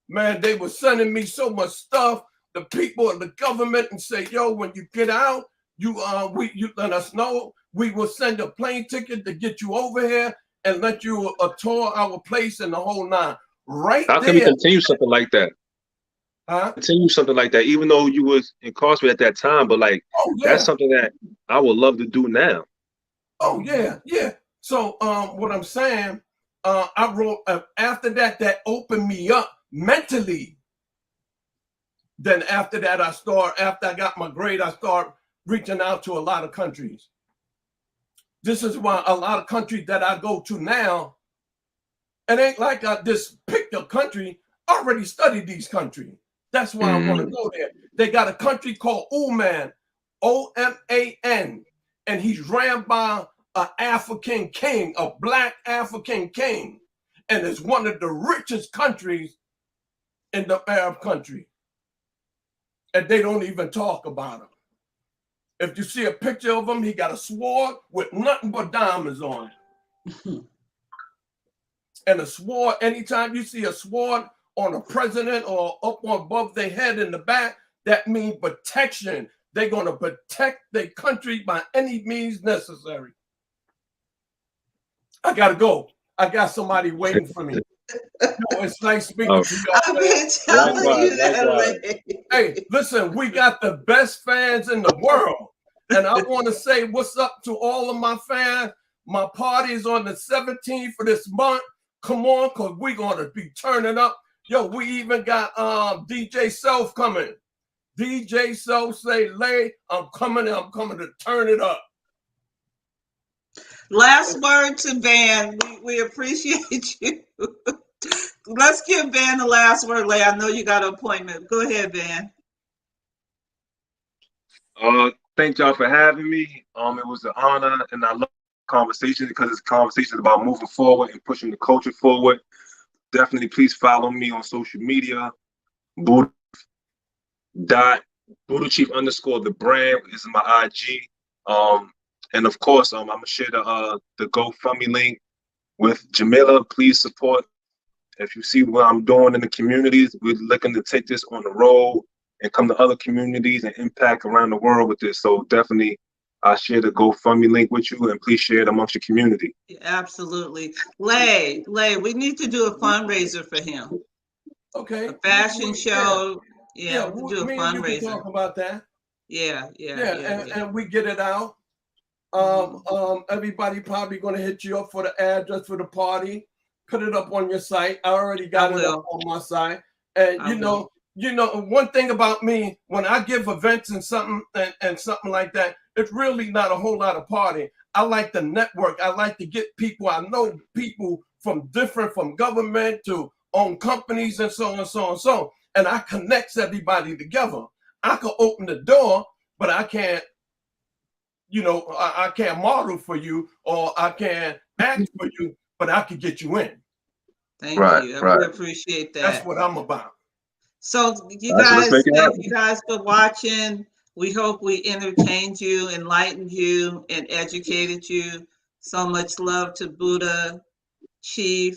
Man, they were sending me so much stuff. The people and the government and say, yo, when you get out, you let us know. We will send a plane ticket to get you over here and let you tour our place and the whole nine. Right How can we continue something like that? Huh? Continue something like that, even though you was incarcerated at that time, but like that's something that I would love to do now. Oh yeah, yeah. So what I'm saying, I wrote after that opened me up mentally. Then after that, after I got my grade, I start reaching out to a lot of countries. This is why a lot of countries that I go to now, it ain't like I just picked a country. I already studied these countries. That's why I want to go there. They got a country called Oman, Oman, and he's ran by an African king, a black African king, and it's one of the richest countries in the Arab country. And they don't even talk about him. If you see a picture of him, he got a sword with nothing but diamonds on it. And a sword, anytime you see a sword on a president or up above their head in the back, that means protection. They're going to protect their country by any means necessary. I got to go. I got somebody waiting for me. It's nice speaking to y'all. I've been telling you that. Hey, listen, we got the best fans in the world. And I want to say what's up to all of my fans. My party is on the 17th of this month. Come on, because we're going to be turning up. Yo, we even got DJ Self coming. DJ Self say, Lay, I'm coming to turn it up. Last word to Van. We appreciate you. Let's give Van the last word, Lay. I know you got an appointment. Go ahead, Van. Thank y'all for having me. It was an honor, and I love conversations because it's conversations about moving forward and pushing the culture forward. Definitely, please follow me on social media. BuddhaChief _ the brand is my IG. And of course, I'm gonna share the GoFundMe link with Jamila. Please support. If you see what I'm doing in the communities, we're looking to take this on the road and come to other communities and impact around the world with this. So definitely, I'll share the GoFundMe link with you, and please share it amongst your community. Absolutely. Lay, we need to do a fundraiser for him. Okay. A fashion show. Yeah, we'll do a fundraiser. You can talk about that. Yeah. And we get it out. Everybody probably going to hit you up for the address for the party. Put it up on your site. I already got it up on my site. And you know, one thing about me, when I give events and something and something like that, it's really not a whole lot of party. I like to network. I like to get people. I know people from government to own companies and so on and so on and so on. And I connects everybody together. I can open the door, but I can't, I can't model for you or I can't act for you, but I can get you in. Thank you. I really appreciate that. That's what I'm about. So you guys, thank you guys for watching. We hope we entertained you, enlightened you, and educated you. So much love to BuddhaChief,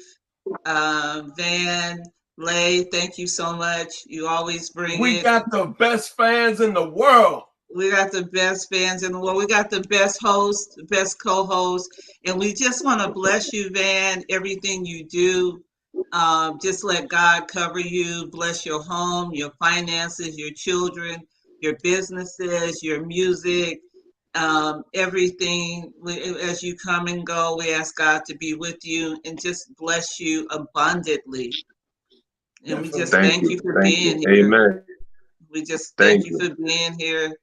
Van, Lay, thank you so much. You always bring We it. got the best fans in the world. We got the best fans in the world. We got the best host, the best co-host, and we just want to bless you, Van. Everything you do, just let God cover you, bless your home, your finances, your children, your businesses, your music, everything. As you come and go, we ask God to be with you and just bless you abundantly. And we just Thank thank you. you for Thank being you. here. Amen. We just Thank thank you you. for being here.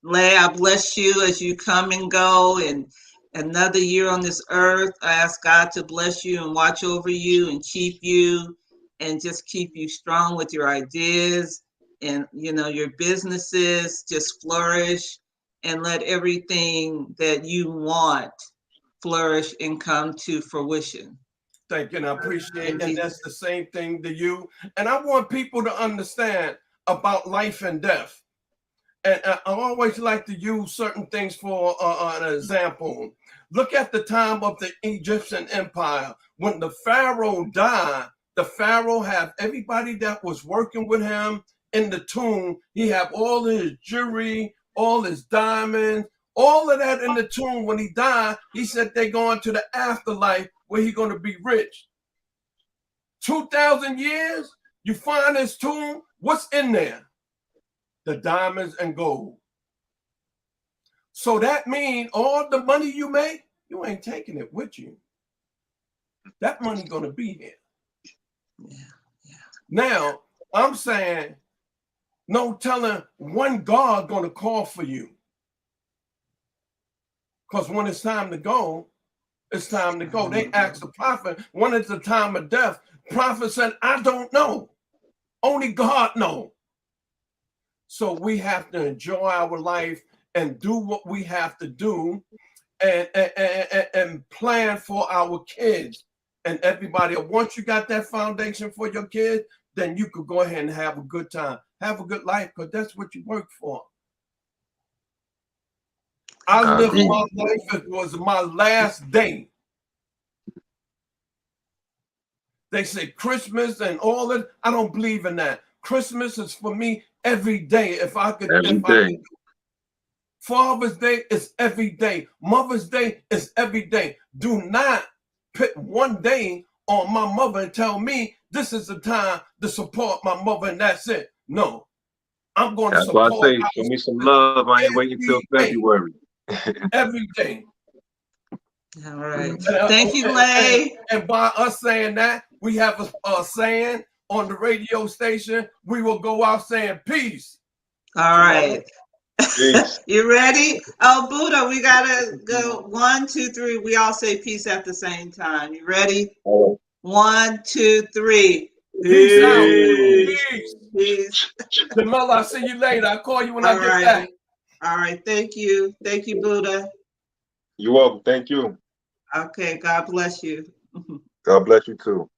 Lay, I bless you as you come and go, and another year on this earth. I ask God to bless you and watch over you and keep you and just keep you strong with your ideas and your businesses just flourish and let everything that you want flourish and come to fruition. Thank you, and I appreciate it. And that's the same thing to you. And I want people to understand about life and death. And I always like to use certain things for an example. Look at the time of the Egyptian Empire. When the Pharaoh died, the Pharaoh had everybody that was working with him in the tomb. He had all his jewelry, all his diamonds, all of that in the tomb. When he died, he said they're going to the afterlife where he's going to be rich. 2,000 years, you find his tomb, what's in there? The diamonds and gold. So that means all the money you make, you ain't taking it with you. That money gonna be here. Yeah. Now, I'm saying, no telling when God gonna call for you. Because when it's time to go, it's time to go. They asked the prophet, when is the time of death? Prophet said, I don't know. Only God knows. So we have to enjoy our life and do what we have to do and plan for our kids and everybody. Once you got that foundation for your kids, then you could go ahead and have a good time. Have a good life, because that's what you work for. I lived my life. It was my last day. They say Christmas and all that. I don't believe in that. Christmas is for me every day. If I could, Father's Day is every day. Mother's Day is every day. Do not put one day on my mother and tell me this is the time to support my mother and that's it. No, I'm going to support. That's why I say, show me some love. I ain't waiting till February. Every day. All right. Thank you, Lay. And by us saying that, we have a saying on the radio station. We will go out saying peace. All right. You ready? Oh, Buddha, we gotta go 1, 2, 3. We all say peace at the same time. You ready? 1, 2, 3. Peace out. Peace. Peace. Jamila, I'll see you later. I'll call you when I get back. All right. Thank you. Thank you, Buddha. You're welcome. Thank you. Okay. God bless you. God bless you too.